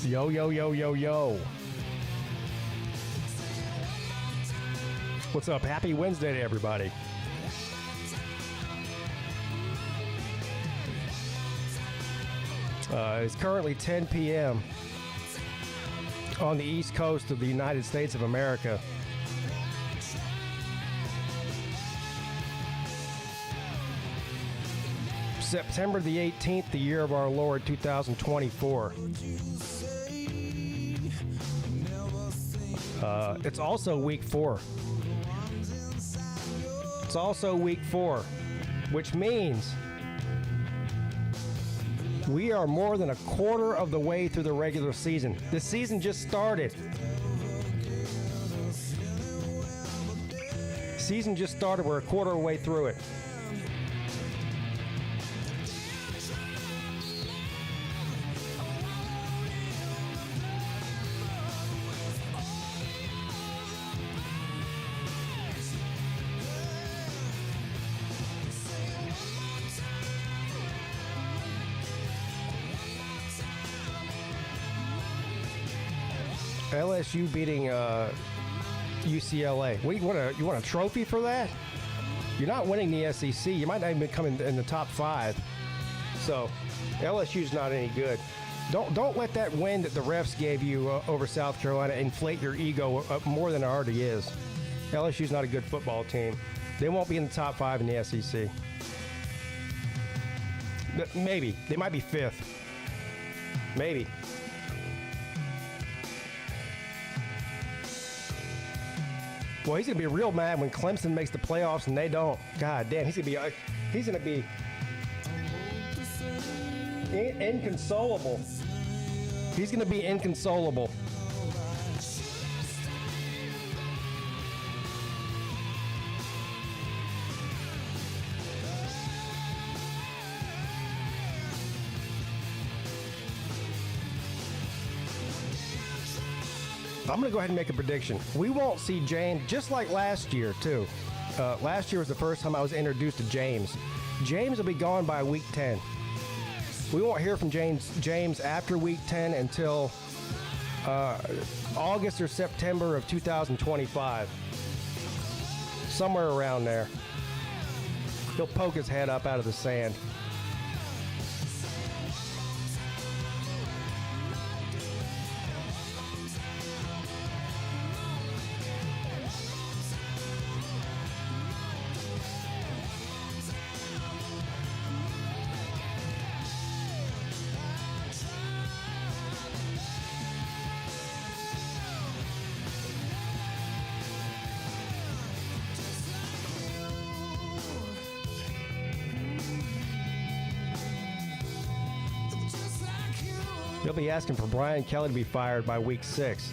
Yo, yo, yo, yo, yo. What's up? Happy Wednesday to everybody. It's currently 10 p.m. on the East Coast of the United States of America. September the 18th, the year of our Lord, 2024. It's also week 4. It's also week 4, which means we are more than a quarter of the way through the regular season. The season just started. Season just started. We're a quarter of the way through it. LSU beating UCLA. What, you want a trophy for that? You're not winning the SEC. You might not even come in the top 5. So LSU's not any good. Don't let that win that the refs gave you over South Carolina inflate your ego more than it already is. LSU's not a good football team. They won't be in the top 5 in the SEC. Maybe. They might be 5th. Maybe. Well, he's gonna be real mad when Clemson makes the playoffs and they don't. God damn, he's gonna be inconsolable. He's gonna be inconsolable. I'm going to go ahead and make a prediction. We won't see James, just like last year, too. Last year was the first time I was introduced to James. James will be gone by week 10. We won't hear from James after week 10 until August or September of 2025. Somewhere around there. He'll poke his head up out of the sand. He'll be asking for Brian Kelly to be fired by week 6.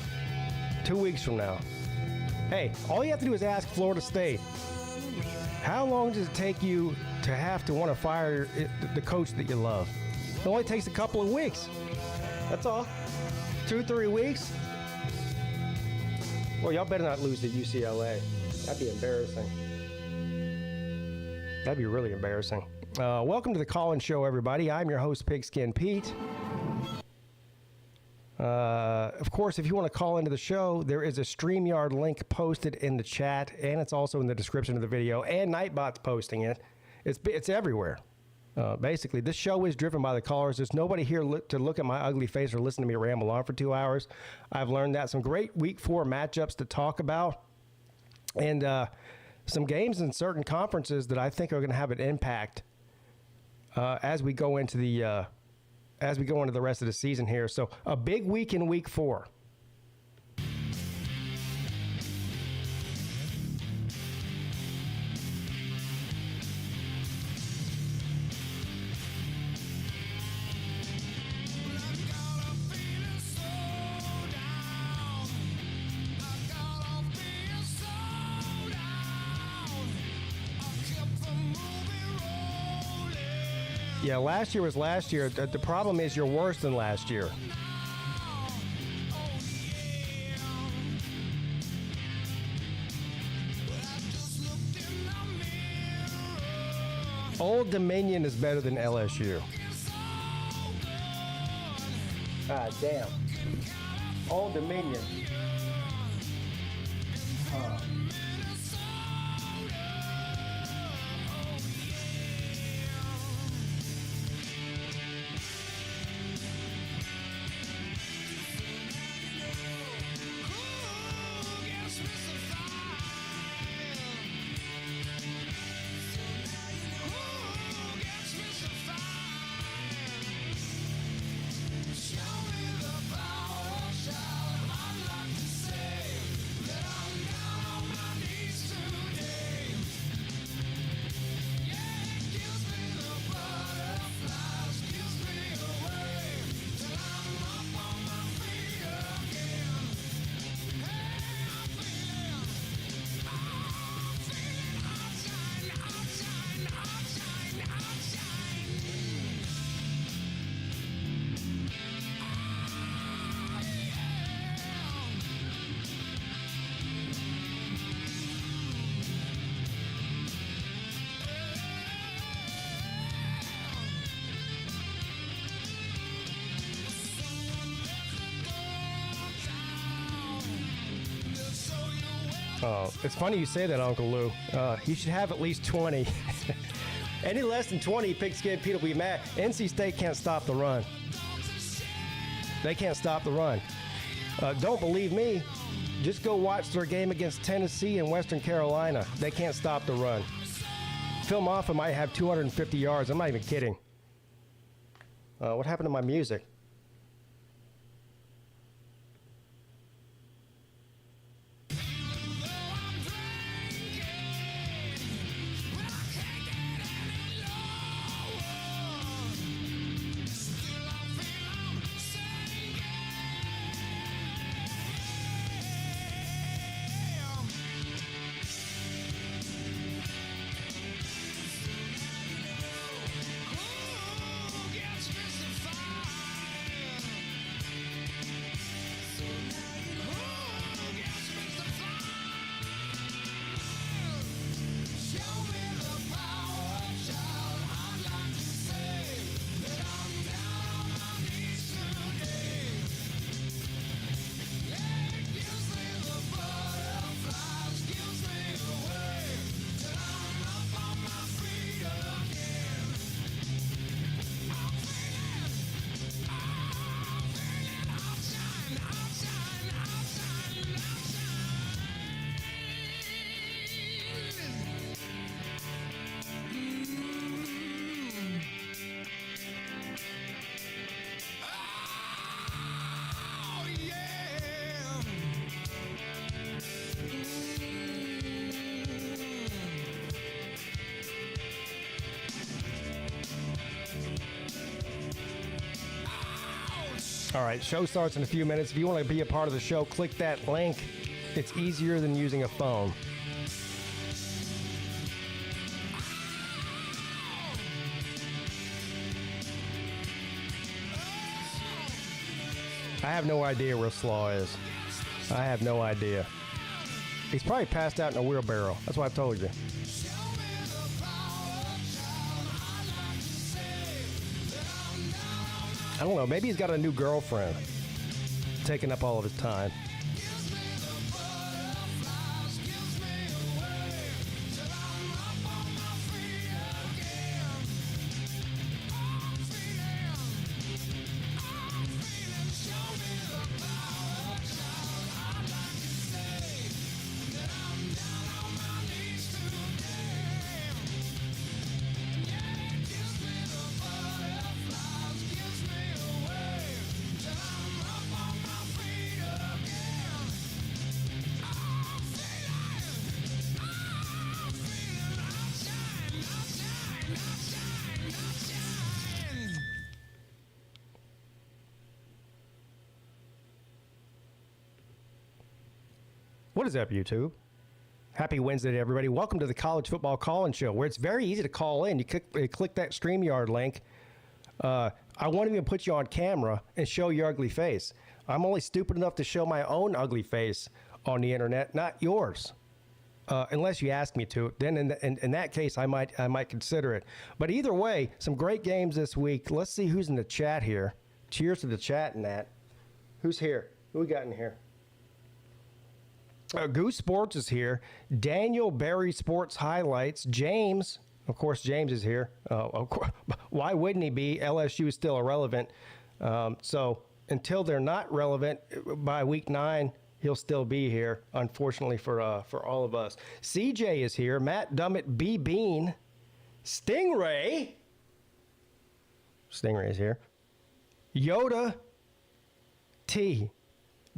2 weeks from now. Hey, all you have to do is ask Florida State. How long does it take you to have to want to fire the coach that you love? It only takes a couple of weeks. That's all. 2-3 weeks. Well, y'all better not lose to UCLA. That'd be embarrassing. That'd be really embarrassing. Welcome to the call-in show, everybody. I'm your host, Pigskin Pete. Of course, if you want to call into the show, there is a StreamYard link posted in the chat, and it's also in the description of the video, and Nightbot's posting it. It's everywhere. Basically, this show is driven by the callers. There's nobody here to look at my ugly face or listen to me ramble on for 2 hours. I've learned that. Some great week 4 matchups to talk about, and some games in certain conferences that I think are going to have an impact as we go into the rest of the season here. So a big week in week 4. Yeah, last year was last year. The problem is you're worse than last year. Old Dominion is better than LSU. God damn. Old Dominion. It's funny you say that, Uncle Lou. You should have at least 20. Any less than 20, PigskinPeete will be mad. NC State can't stop the run. They can't stop the run. Don't believe me? Just go watch their game against Tennessee and Western Carolina. They can't stop the run. Phil Moffitt might have 250 yards. I'm not even kidding. What happened to my music? All right, show starts in a few minutes. If you want to be a part of the show, click that link. It's easier than using a phone. I have no idea where Slaw is. I have no idea. He's probably passed out in a wheelbarrow. That's what I told you. I don't know. Maybe he's got a new girlfriend taking up all of his time. What is up, YouTube? Happy Wednesday to everybody. Welcome to the College Football Call-In Show, where it's very easy to call in. You click that StreamYard link. I won't even put you on camera and show your ugly face. I'm only stupid enough to show my own ugly face on the internet, not yours. Unless you ask me to, then in that case, I might consider it. But either way, some great games this week. Let's see who's in the chat here. cheers to the chat and that. Who's here? Who we got in here? Goose Sports is here. Daniel Berry Sports Highlights. James, of course, James is here. Of course, why wouldn't he be? LSU is still irrelevant. So until they're not relevant by week 9, he'll still be here, unfortunately for all of us. CJ is here. Matt Dummett, B. Bean. Stingray is here. Yoda T.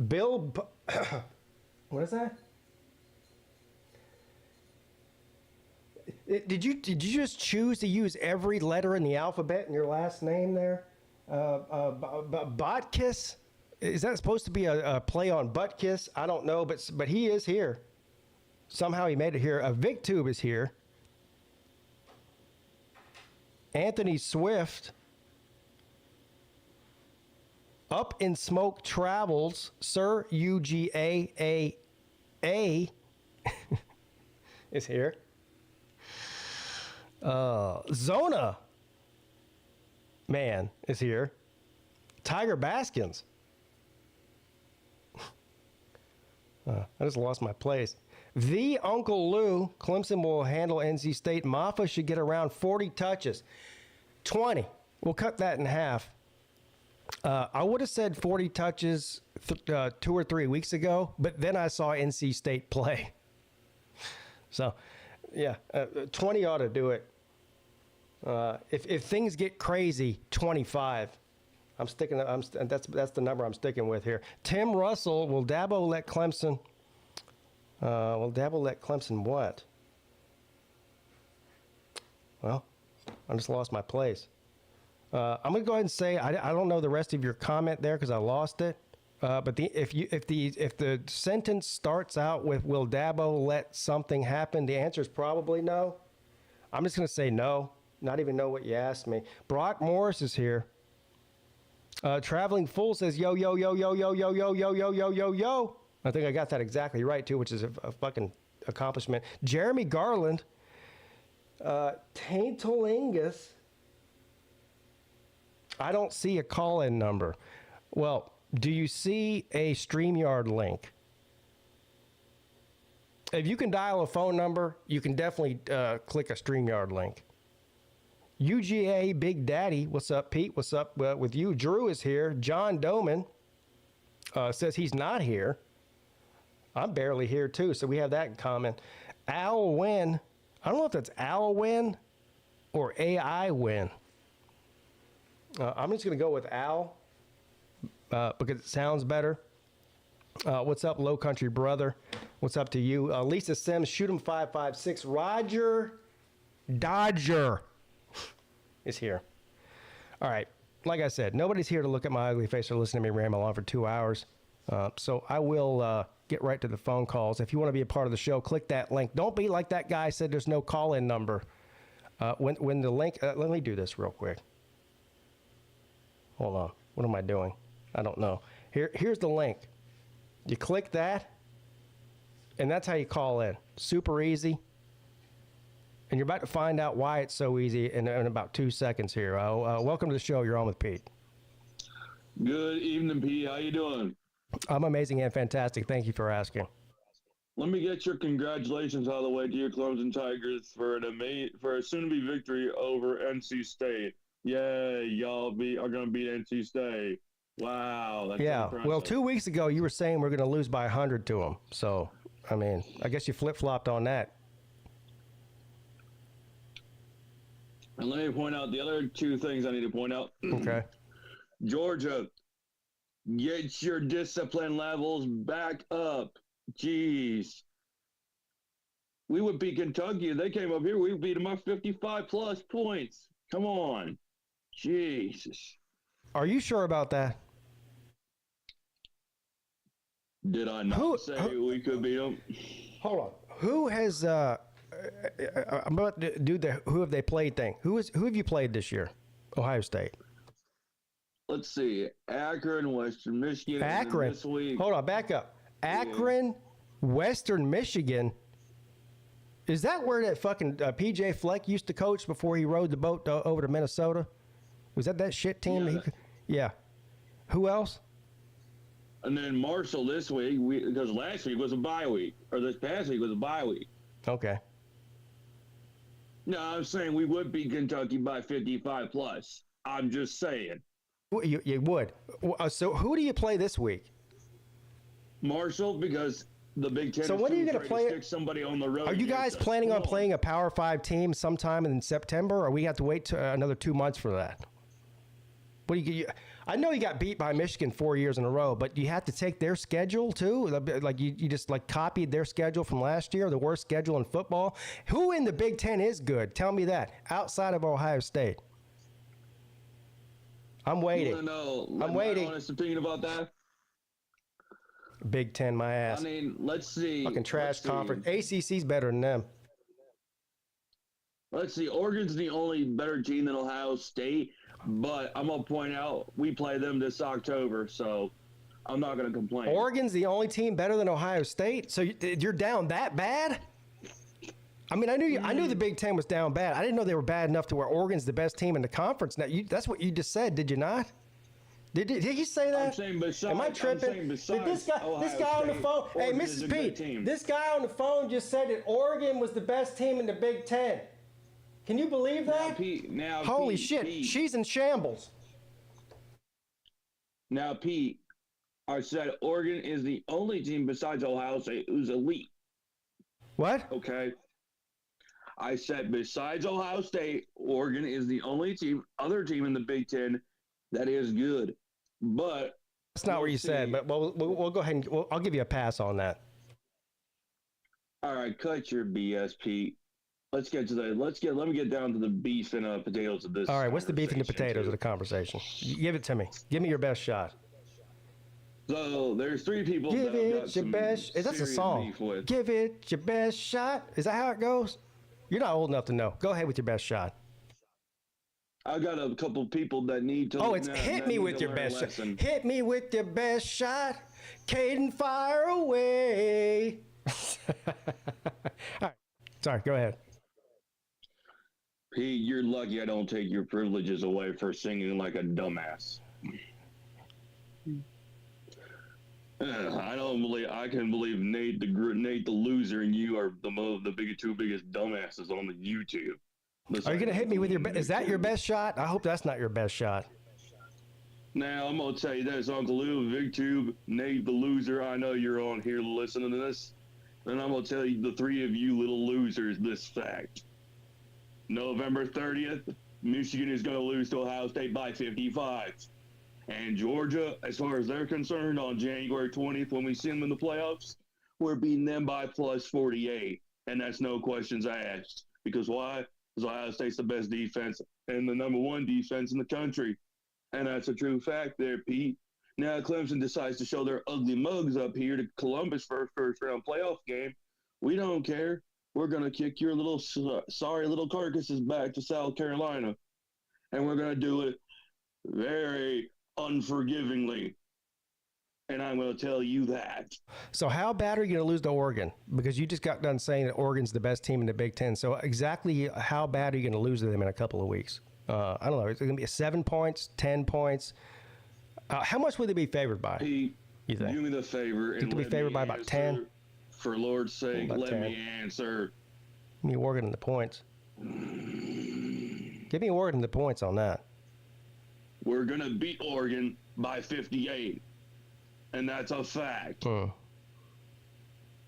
Bill... What is that? Did you just choose to use every letter in the alphabet in your last name there? Botkiss? Is that supposed to be a play on butt kiss? I don't know, but he is here. Somehow he made it here. VicTube is here. Anthony Swift. Up in Smoke Travels. Sir UGAA is here. Zona Man is here. Tiger Baskins. I just lost my place. The Uncle Lou. Clemson will handle NC State. Maffa should get around 40 touches. 20. We'll cut that in half. I would have said 40 touches 2 or 3 weeks ago, but then I saw NC State play. So, yeah, 20 ought to do it. If things get crazy, 25. That's the number I'm sticking with here. Tim Russell, will Dabo let Clemson? What? Well, I just lost my place. I'm going to go ahead and say I don't know the rest of your comment there because I lost it. But if the sentence starts out with "Will Dabo let something happen?" the answer is probably no. I'm just going to say no. Not even know what you asked me. Brock Morris is here. Traveling Fool says yo yo yo yo yo yo yo yo yo yo yo yo. I think I got that exactly right too, which is a fucking accomplishment. Jeremy Garland. Taintalingus. I don't see a call-in number. Well, do you see a StreamYard link? If you can dial a phone number, you can definitely click a StreamYard link. UGA Big Daddy, what's up, Pete? What's up with you? Drew is here. John Doman says he's not here. I'm barely here, too, so we have that in common. Al Win. I don't know if that's Al Win or AI Win. I'm just going to go with Al because it sounds better. What's up, Low Country Brother? What's up to you? Lisa Sims, shoot him 556. Roger Dodger is here. All right. Like I said, nobody's here to look at my ugly face or listen to me ramble on for 2 hours. So I will get right to the phone calls. If you want to be a part of the show, click that link. Don't be like that guy said there's no call-in number. When the link... let me do this real quick. Hold on. What am I doing? I don't know. Here's the link. You click that, and that's how you call in. Super easy. And you're about to find out why it's so easy in about 2 seconds here. Welcome to the show. You're on with Pete. Good evening, Pete. How you doing? I'm amazing and fantastic. Thank you for asking. Let me get your congratulations all the way to your Clemson Tigers for a soon-to-be victory over NC State. Yay, y'all are going to beat NC State. Wow. That's impressive. Well, 2 weeks ago, you were saying we're going to lose by 100 to them. So, I mean, I guess you flip-flopped on that. And let me point out the other 2 things I need to point out. Okay. Georgia, get your discipline levels back up. Jeez. We would beat Kentucky. They came up here. We beat them by 55-plus points. Come on. Jesus. Are you sure about that? Did I not say we could beat them? Hold on. Who has I'm about to do the who have they played thing. Who have you played this year? Ohio State. Let's see. Akron, Western Michigan. Akron. This week. Hold on, back up. Akron, Western Michigan. Is that where that fucking PJ Fleck used to coach before he rode the boat over to Minnesota? Was that shit team? Yeah. Yeah. Who else? And then Marshall this week, because last week was a bye week, or this past week was a bye week. Okay. No, I'm saying we would beat Kentucky by 55 plus. I'm just saying. You would. So who do you play this week? Marshall, because the Big Ten. So when are you going to play? Stick somebody on the road. Are you guys planning on playing a Power 5 team sometime in September, or we have to wait another 2 months for that? What do you? I know you got beat by Michigan 4 years in a row, but you have to take their schedule too. Like you just like copied their schedule from last year, the worst schedule in football. Who in the Big Ten is good? Tell me that outside of Ohio State. I'm waiting. I'm waiting. My honest opinion about that. Big Ten, my ass. I mean, let's see. Fucking trash conference. ACC's better than them. Let's see. Oregon's the only better team than Ohio State, but I'm gonna point out we play them this October, so I'm not gonna complain. Oregon's the only team better than Ohio State, so you're down that bad? I mean, I knew the Big Ten was down bad. I didn't know they were bad enough to where Oregon's the best team in the conference. Now, that's what you just said, did you not? Did he say that? I'm saying besides, am I tripping? Did this guy on the phone? Hey, Mrs. Peete, this guy on the phone just said that Oregon was the best team in the Big Ten. Can you believe that? Holy shit, Pete. She's in shambles. Now, Pete, I said Oregon is the only team besides Ohio State who's elite. What? Okay. I said besides Ohio State, Oregon is the only other team in the Big Ten that is good. But that's not what you said. But we'll go ahead and I'll give you a pass on that. All right, cut your BS, Pete. Let me get down to the beef and potatoes of this. All right, what's the beef and the potatoes of the conversation? Give it to me. Give me your best shot. So there's three people. Give it your best. That's a song. Give it your best shot. Is that how it goes? You're not old enough to know. Go ahead with your best shot. I got a couple people that need to. Oh, it's hit me with your best shot. Hit me with your best shot. Caden, fire away. All right. Sorry, go ahead. Pete, you're lucky I don't take your privileges away for singing like a dumbass. I can believe Nate the loser and you are the two biggest dumbasses on the YouTube. Are you gonna hit me with your? Is that your best shot? I hope that's not your best shot. Now I'm gonna tell you this, Uncle Lou, VigTube, Nate the loser. I know you're on here listening to this, and I'm gonna tell you the three of you little losers this fact. November 30th, Michigan is gonna lose to Ohio State by 55. And Georgia, as far as they're concerned, on January 20th, when we see them in the playoffs, we're beating them by plus 48. And that's no questions asked. Because why? Because Ohio State's the best defense and the number one defense in the country. And that's a true fact there, Pete. Now Clemson decides to show their ugly mugs up here to Columbus for a first-round playoff game. We don't care. We're going to kick your little sorry little carcasses back to South Carolina. And we're going to do it very unforgivingly. And I'm going to tell you that. So how bad are you going to lose to Oregon? Because you just got done saying that Oregon's the best team in the Big Ten. So exactly how bad are you going to lose to them in a couple of weeks? I don't know. Is it going to be 7 points, 10 points? How much would they be favored by? Pete, you think? Do me the favor. And be favored by about 10? For Lord's sake, let 10. Me answer. Give me Oregon in the points. Give me Oregon in the points on that. We're going to beat Oregon by 58. And that's a fact.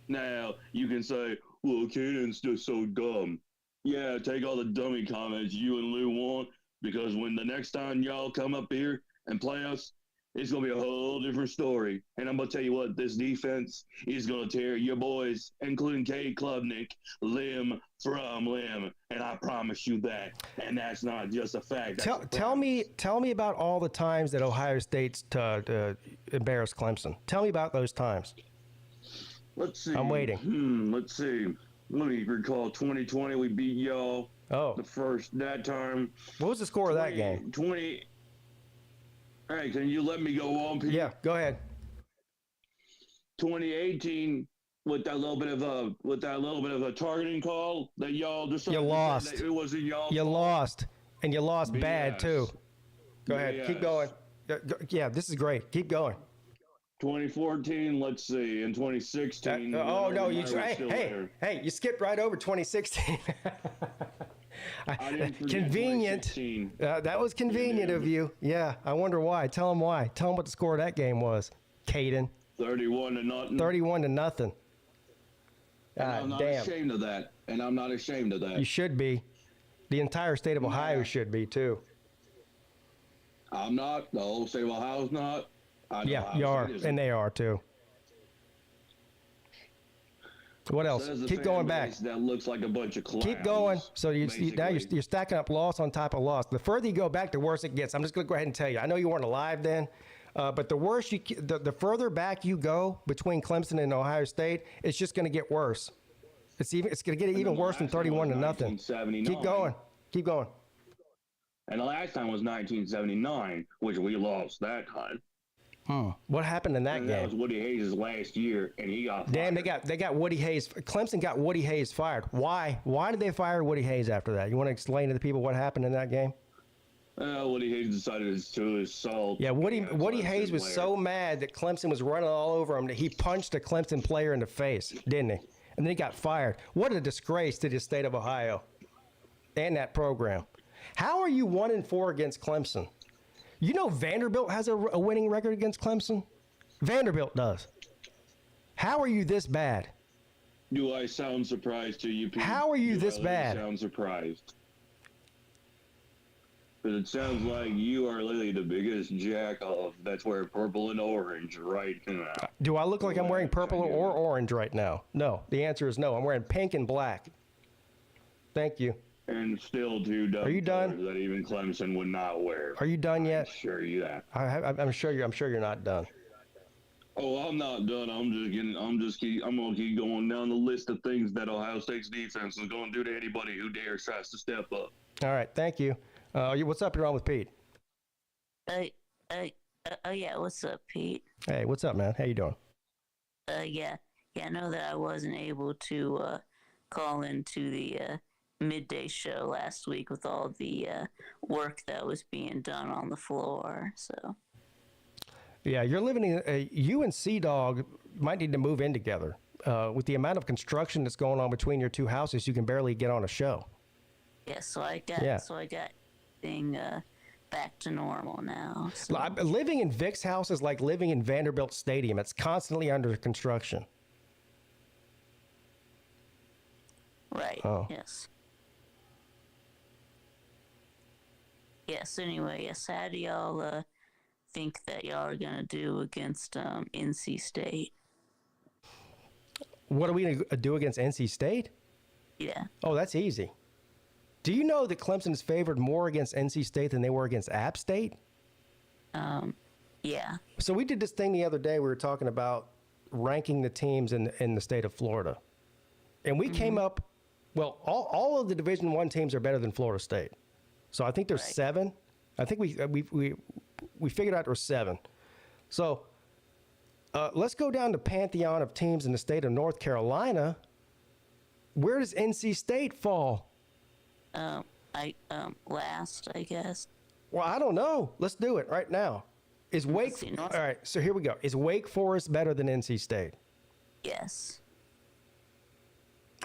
Now, you can say, well, Cannon's just so dumb. Yeah, take all the dummy comments you and Lou want, because when the next time y'all come up here and play us, it's going to be a whole different story. And I'm going to tell you what, this defense is going to tear your boys, including Cade Klubnik, limb from limb. And I promise you that. And that's not just a fact. Tell me about all the times that Ohio State's embarrassed Clemson. Tell me about those times. Let's see. I'm waiting. Let's see. Let me recall 2020, we beat y'all. Oh. That time. What was the score of that game? 20. All right, can you let me go on, Pete? Yeah, go ahead. 2018, with that little bit of a targeting call that y'all just you lost. It wasn't y'all. You lost, and you lost bad too. Go ahead, keep going. Yeah, this is great. Keep going. 2014, let's see. In 2016. No, hey, you skipped right over 2016. I didn't forget Convenient. 2016. That was convenient of you. Yeah, I wonder why. Tell them why. Tell them what the score of that game was. Caden. 31-0. 31-0. And I'm not ashamed of that. You should be. The entire state of Ohio should be too. I'm not. The whole state of Ohio's not. Yeah, you are, and they are too. What else? Keep going back. That looks like a bunch of clowns. Keep going. So now you're stacking up loss on top of loss. The further you go back, the worse it gets. I'm just going to go ahead and tell you. I know you weren't alive then, but the further back you go between Clemson and Ohio State, it's just going to get worse. It's going to get even worse than 31-0. Keep going. Keep going. And the last time was 1979, which we lost that time. What happened in that game? That was Woody Hayes' last year, and he got fired. Damn, they got Woody Hayes. Clemson got Woody Hayes fired. Why? Why did they fire Woody Hayes after that? You want to explain to the people what happened in that game? Woody Hayes decided to assault. Yeah, Woody Hayes was so mad that Clemson was running all over him that he punched a Clemson player in the face, didn't he? And then he got fired. What a disgrace to the state of Ohio and that program. How are you 1-4 against Clemson? You know Vanderbilt has a winning record against Clemson? Vanderbilt does. How are you this bad? Do I sound surprised to you, Pete? How are you this bad? I sound surprised. Because it sounds like you are literally the biggest jack-off that's wearing purple and orange right now. Do I look like I'm wearing purple or orange right now? No. The answer is no. I'm wearing pink and black. Thank you. And still two dumb Are you done? that even Clemson would not wear. Are you done yet? Sure you that. I'm sure you're not done. Oh, I'm not done. I'm gonna keep going down the list of things that Ohio State's defense is gonna do to anybody who dares tries to step up. All right, thank you. What's up? You're on with Pete. Yeah. What's up, Pete? Hey, what's up, man? How you doing? Yeah. I know that I wasn't able to call into the midday show last week with all the work that was being done on the floor. So. Yeah, you're living in you and Sea-Dog might need to move in together. With the amount of construction that's going on between your two houses, you can barely get on a show. Yeah, so I got thing back to normal now. So. Living in Vic's house is like living in Vanderbilt Stadium. It's constantly under construction. Right. Oh. Yes. Yes. Anyway, yes. How do y'all think that y'all are gonna do against NC State? What are we gonna do against NC State? Yeah. Oh, that's easy. Do you know that Clemson is favored more against NC State than they were against App State? Yeah. So we did this thing the other day. We were talking about ranking the teams in the state of Florida, and we came up. Well, all of the Division I teams are better than Florida State. So I think there's 7. I think we figured out there's 7. So let's go down the pantheon of teams in the state of North Carolina. Where does NC State fall? Last, I guess. Well, I don't know. Let's do it right now. All right, so here we go. Is Wake Forest better than NC State? Yes.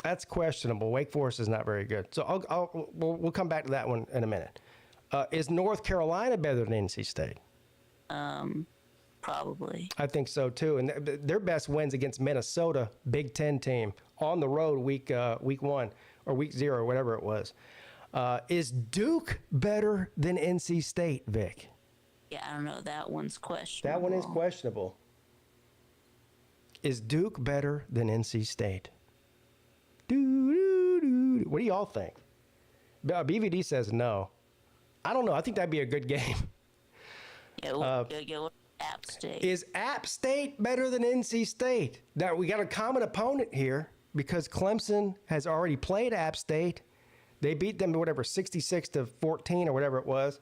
That's questionable. Wake Forest is not very good. So we'll come back to that one in a minute. Is North Carolina better than NC State? Probably. I think so too. And their best wins against Minnesota, Big Ten team, on the road week 1 or week 0 or whatever it was. Is Duke better than NC State, Vic? Yeah, I don't know. That one's questionable. That one is questionable. Is Duke better than NC State? What do y'all think? BVD says no. I don't know. I think that'd be a good game. Yeah, App State. Is App State better than NC State? Now, we got a common opponent here because Clemson has already played App State. They beat them, 66-14 or whatever it was.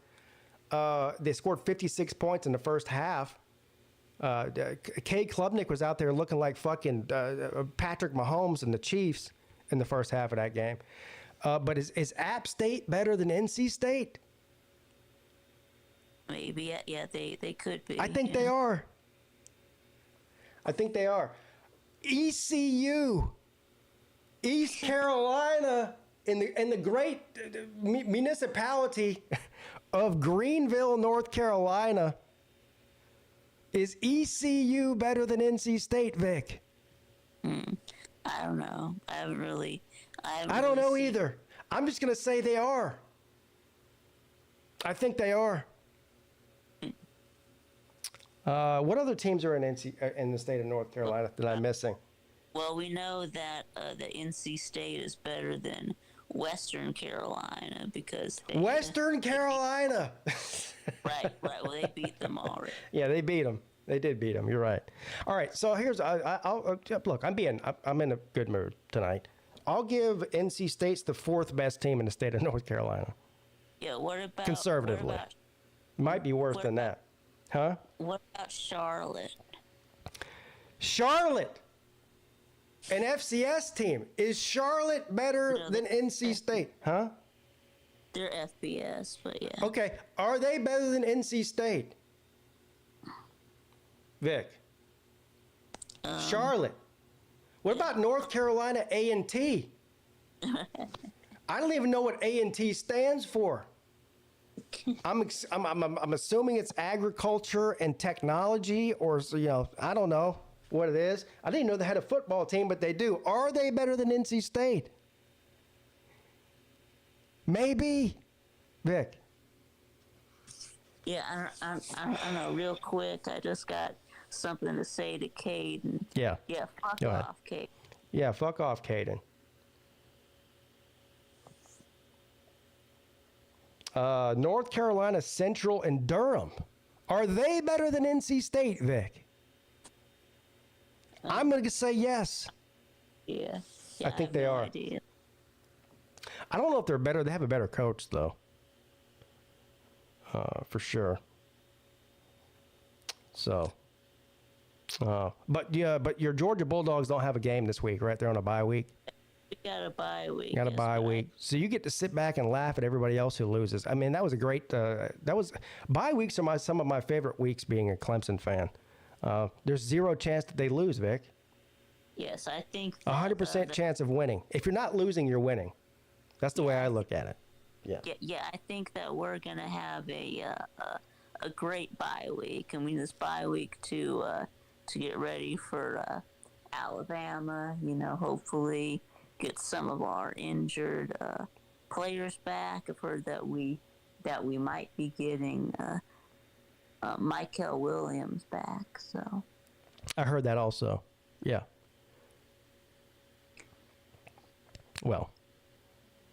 They scored 56 points in the first half. Kay Klubnik was out there looking like fucking Patrick Mahomes and the Chiefs in the first half of that game. But is App State better than NC State? Maybe, yeah, they could be. I think they are. I think they are. ECU, East Carolina, in the great municipality of Greenville, North Carolina. Is ECU better than NC State, Vic? I don't know. I don't know really either. I'm just going to say they are. I think they are. What other teams are in the state of North Carolina that I'm missing? Well, we know that the NC State is better than Western Carolina because Western Carolina. Right. Well, they beat them already. Yeah, they beat them. They did beat them. You're right. All right. So here's I'll look. I'm in a good mood tonight. I'll give NC State's the fourth best team in the state of North Carolina. Yeah. What about conservatively? Might be worse than that. Huh? What about Charlotte? Charlotte, an FCS team. Is Charlotte better than NC State? Huh? They're FBS, but yeah. Okay. Are they better than NC State? Vic. Charlotte. What about North Carolina A&T? I don't even know what A&T stands for. I'm assuming it's agriculture and technology, or I don't know what it is. I didn't know they had a football team, but they do. Are they better than NC State? Maybe, Vic. Yeah, I don't know. Real quick, I just got something to say to Caden. Yeah. Yeah, fuck Go ahead. off, Caden. Yeah, fuck off, Caden. North Carolina Central and Durham. Are they better than NC State, Vic? I'm going to say yes. Yeah. I think they are. Idea. I don't know if they're better. They have a better coach, though. For sure. So. But your Georgia Bulldogs don't have a game this week, right? They're on a bye week. We got a bye week. Got a bye week. So you get to sit back and laugh at everybody else who loses. I mean, that was a great. Bye weeks are some of my favorite weeks being a Clemson fan. There's zero chance that they lose, Vic. Yes, I think 100% chance of winning. If you're not losing, you're winning. That's the way I look at it. Yeah. Yeah, I think that we're gonna have a great bye week, and we use this bye week to get ready for Alabama. Hopefully get some of our injured players back. I've heard that we might be getting Michael Williams back. So I heard that also. Yeah. Well,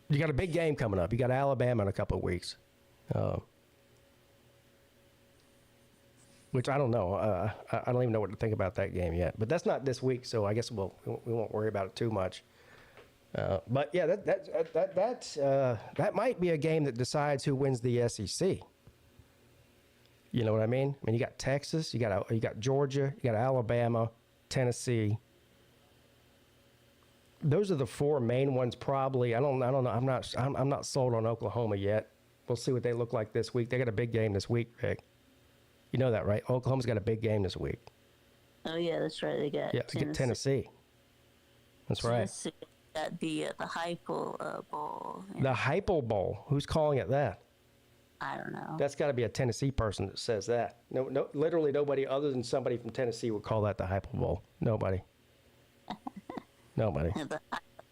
you got a big game coming up. You got Alabama in a couple of weeks, which I don't know. I don't even know what to think about that game yet. But that's not this week, so I guess we won't worry about it too much. But yeah, that might be a game that decides who wins the SEC. You know what I mean? I mean, you got Texas, you got Georgia, you got Alabama, Tennessee. Those are the four main ones, probably. I don't know. I'm not sold on Oklahoma yet. We'll see what they look like this week. They got a big game this week, Vic. You know that, right? Oklahoma's got a big game this week. Oh yeah, that's right. They got Tennessee. That's right. Tennessee got the Heupel Bowl. The Heupel Bowl. Who's calling it that? I don't know. That's got to be a Tennessee person that says that. No, literally nobody other than somebody from Tennessee would call that the Heupel Bowl. Nobody. Nobody. The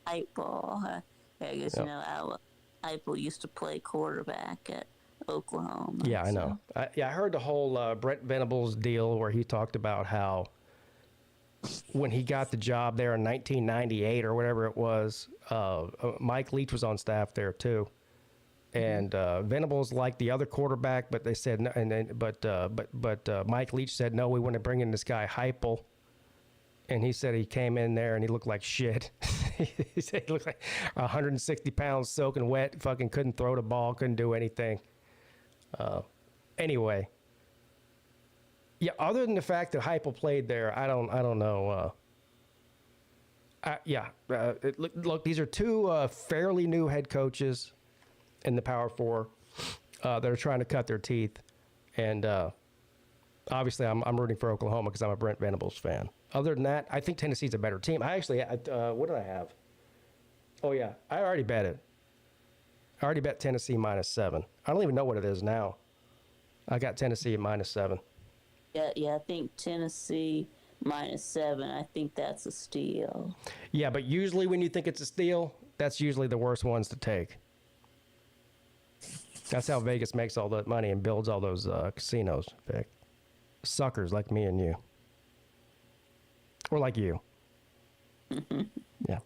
Heupel. I guess Heupel used to play quarterback at Oklahoma. Yeah, I know. I heard the whole Brent Venables deal where he talked about how when he got the job there in 1998 or whatever it was, Mike Leach was on staff there too. And Venables liked the other quarterback, but they said, but Mike Leach said, no, we want to bring in this guy Heupel. And he said he came in there and he looked like shit. He said he looked like 160 pounds soaking wet, fucking couldn't throw the ball, couldn't do anything. Anyway, yeah. Other than the fact that Heupel played there, I don't know. Look, these are two fairly new head coaches in the Power Four that are trying to cut their teeth. And obviously, I'm rooting for Oklahoma because I'm a Brent Venables fan. Other than that, I think Tennessee's a better team. I actually, what did I have? Oh, yeah. I already bet it. I already bet Tennessee -7. I don't even know what it is now. I got Tennessee at -7. Yeah, I think Tennessee -7. I think that's a steal. Yeah, but usually when you think it's a steal, that's usually the worst ones to take. That's how Vegas makes all that money and builds all those casinos, Vic. Suckers like me and you. Or like you. Yeah.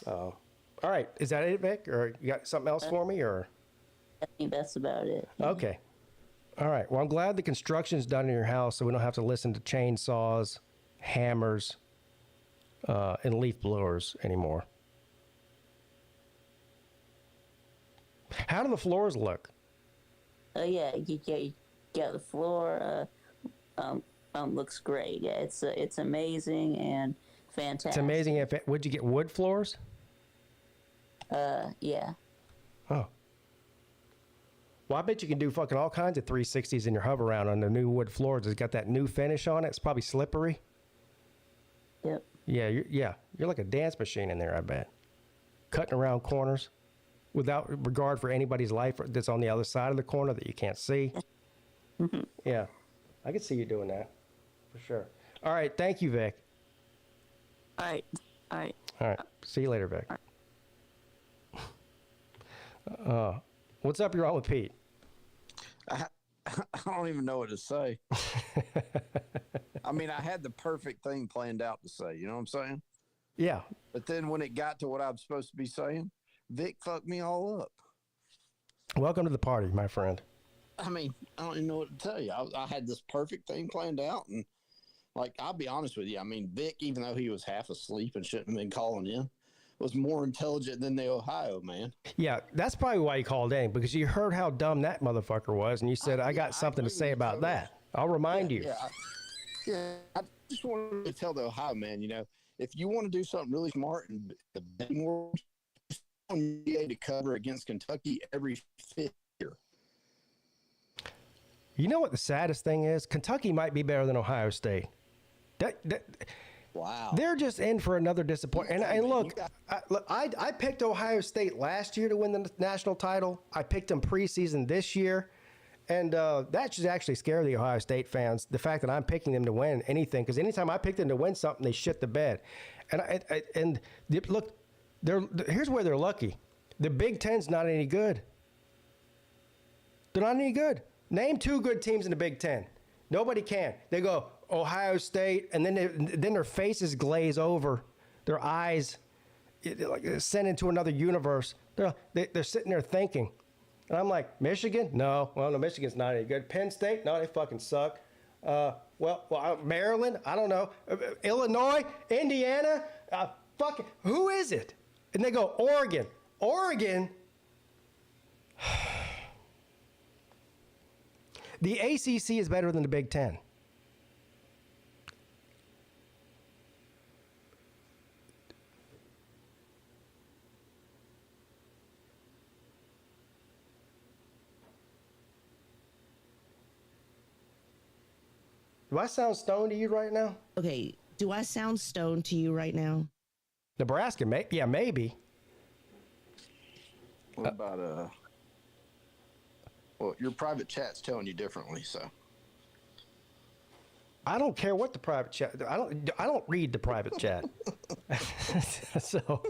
All right. Is that it, Vic? Or you got something else for me? Or I think that's about it. okay. All right. Well, I'm glad the construction's done in your house so we don't have to listen to chainsaws, hammers, and leaf blowers anymore. How do the floors look? Yeah, you got the floor. Looks great. Yeah, it's amazing and fantastic. It's amazing. Would you get wood floors? Yeah. Oh. Well, I bet you can do fucking all kinds of 360s in your hover round on the new wood floors. It's got that new finish on it. It's probably slippery. Yep. Yeah, you're like a dance machine in there, I bet. Cutting around corners without regard for anybody's life that's on the other side of the corner that you can't see. Mm-hmm. Yeah, I could see you doing that for sure. All right, thank you, Vic. All right. All right, see you later, Vic. What's up? You're on with Pete. I don't even know what to say. I mean, I had the perfect thing planned out to say, you know what I'm saying? Yeah. But then when it got to what I'm supposed to be saying, Vic fucked me all up. Welcome to the party, my friend. I mean, I don't even know what to tell you. I had this perfect thing planned out, and like, I'll be honest with you. I mean, Vic, even though he was half asleep and shouldn't have been calling in, was more intelligent than the Ohio man. Yeah, that's probably why you called in, because you heard how dumb that motherfucker was, and you said, I got something to say about that. I'll remind you. I just wanted to tell the Ohio man, you know, if you want to do something really smart in the betting world, you need to cover against Kentucky every fifth year. You know what the saddest thing is? Kentucky might be better than Ohio State. Wow. They're just in for another disappointment. And look, I picked Ohio State last year to win the national title. I picked them preseason this year. And that should actually scare the Ohio State fans, the fact that I'm picking them to win anything. Because anytime I pick them to win something, they shit the bed. And look, here's where they're lucky. The Big Ten's not any good. They're not any good. Name 2 good teams in the Big Ten. Nobody can. They go Ohio State, and then their faces glaze over, their eyes sent into another universe. They're sitting there thinking, and I'm like, Michigan? No, Michigan's not any good. Penn State? No, they fucking suck. Maryland? I don't know. Illinois? Indiana? Fucking who is it? And they go Oregon. The ACC is better than the Big Ten. Do I sound stoned to you right now? Okay, do I sound stoned to you right now? Nebraska, maybe. What about well, your private chat's telling you differently, so. I don't care what the private chat. I don't read the private chat. So,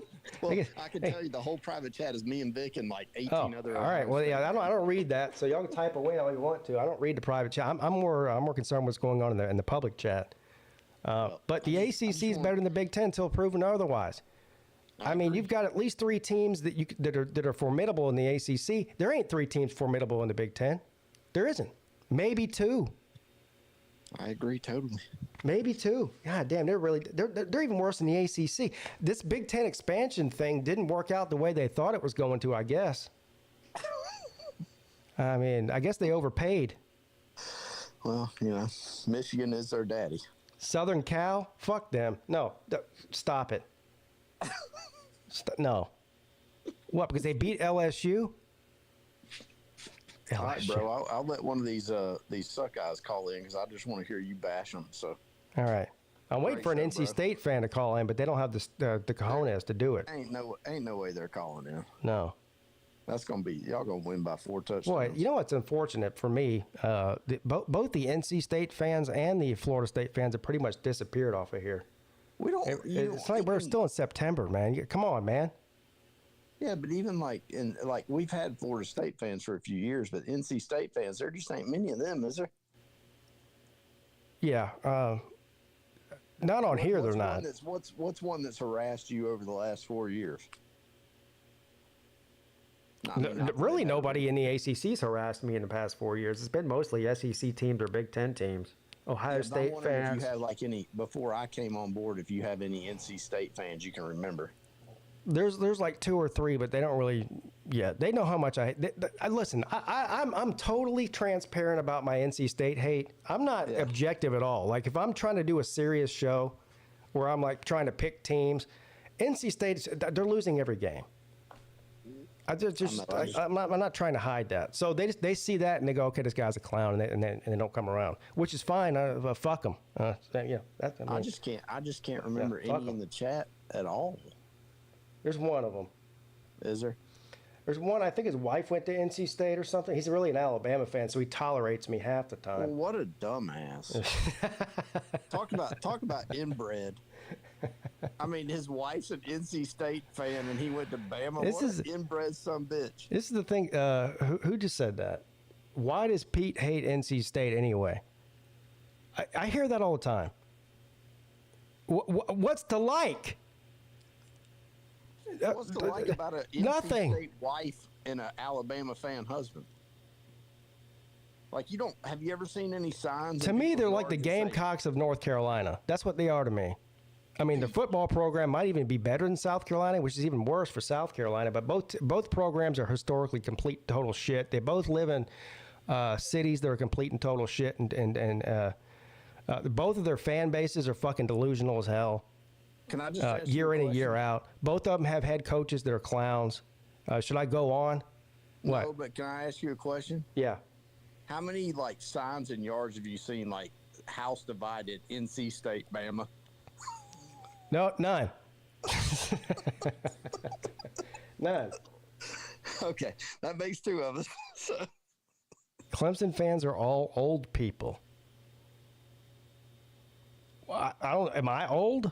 well, I can tell you the whole private chat is me and Vic and like 18 other. All right. Well, yeah, I don't read that. So y'all can type away all you want to. I don't read the private chat. I'm more concerned with what's going on in the public chat. But the ACC is better than the Big Ten until proven otherwise. I mean, you've got at least 3 teams that are formidable in the ACC. There ain't 3 teams formidable in the Big Ten. There isn't. Maybe 2. I agree totally. Maybe 2. God damn, they're even worse than the ACC. This Big Ten expansion thing didn't work out the way they thought it was going to, I guess. I mean, I guess they overpaid. Well, you know, Michigan is their daddy. Southern Cal, fuck them. No, stop it. No. What? Because they beat LSU? All right, bro. I'll let one of these suck guys call in because I just want to hear you bash them. So. All right. I'm waiting for an NC State fan to call in, but they don't have the cojones to do it. Ain't no way they're calling in. No. That's gonna be y'all gonna win by 4 touchdowns. Boy, you know what's unfortunate for me? Both the NC State fans and the Florida State fans have pretty much disappeared off of here. We don't. It's like we're still in September, man. Come on, man. Yeah, but even we've had Florida State fans for a few years, but NC State fans, there just ain't many of them, is there? Yeah. Not on here, they're not. What's one that's harassed you over the last 4 years? Really, nobody in the ACC's harassed me in the past 4 years. It's been mostly SEC teams or Big Ten teams. Ohio State fans. If you have any before I came on board, if you have any NC State fans you can remember. There's like 2 or 3, but they don't really. Yeah, they know how much I listen. I'm totally transparent about my NC State hate. I'm not objective at all. Like if I'm trying to do a serious show, where I'm like trying to pick teams, NC State they're losing every game. I'm not trying to hide that. So they see that and they go, okay, this guy's a clown, and they don't come around, which is fine. Fuck them. I just can't remember any in the chat at all. There's one of them. Is there? There's one. I think his wife went to NC State or something. He's really an Alabama fan, so he tolerates me half the time. Well, what a dumbass! Talk about inbred. I mean, his wife's an NC State fan, and he went to Bama. What an inbred son bitch. This is the thing. Who just said that? Why does Pete hate NC State anyway? I hear that all the time. What's to like? What's to like about an NC State wife and an Alabama fan husband? Like, have you ever seen any signs? To me, they're like the Gamecocks of North Carolina. That's what they are to me. I mean, the football program might even be better than South Carolina, which is even worse for South Carolina. But both programs are historically complete total shit. They both live in cities that are complete and total shit, and both of their fan bases are fucking delusional as hell. Can I just year in and year out? Both of them have head coaches that are clowns. Should I go on? What? No, but can I ask you a question? Yeah. How many signs and yards have you seen house divided NC State Bama? No, none. None. Okay, that makes 2 of us. So. Clemson fans are all old people. I don't. Am I old?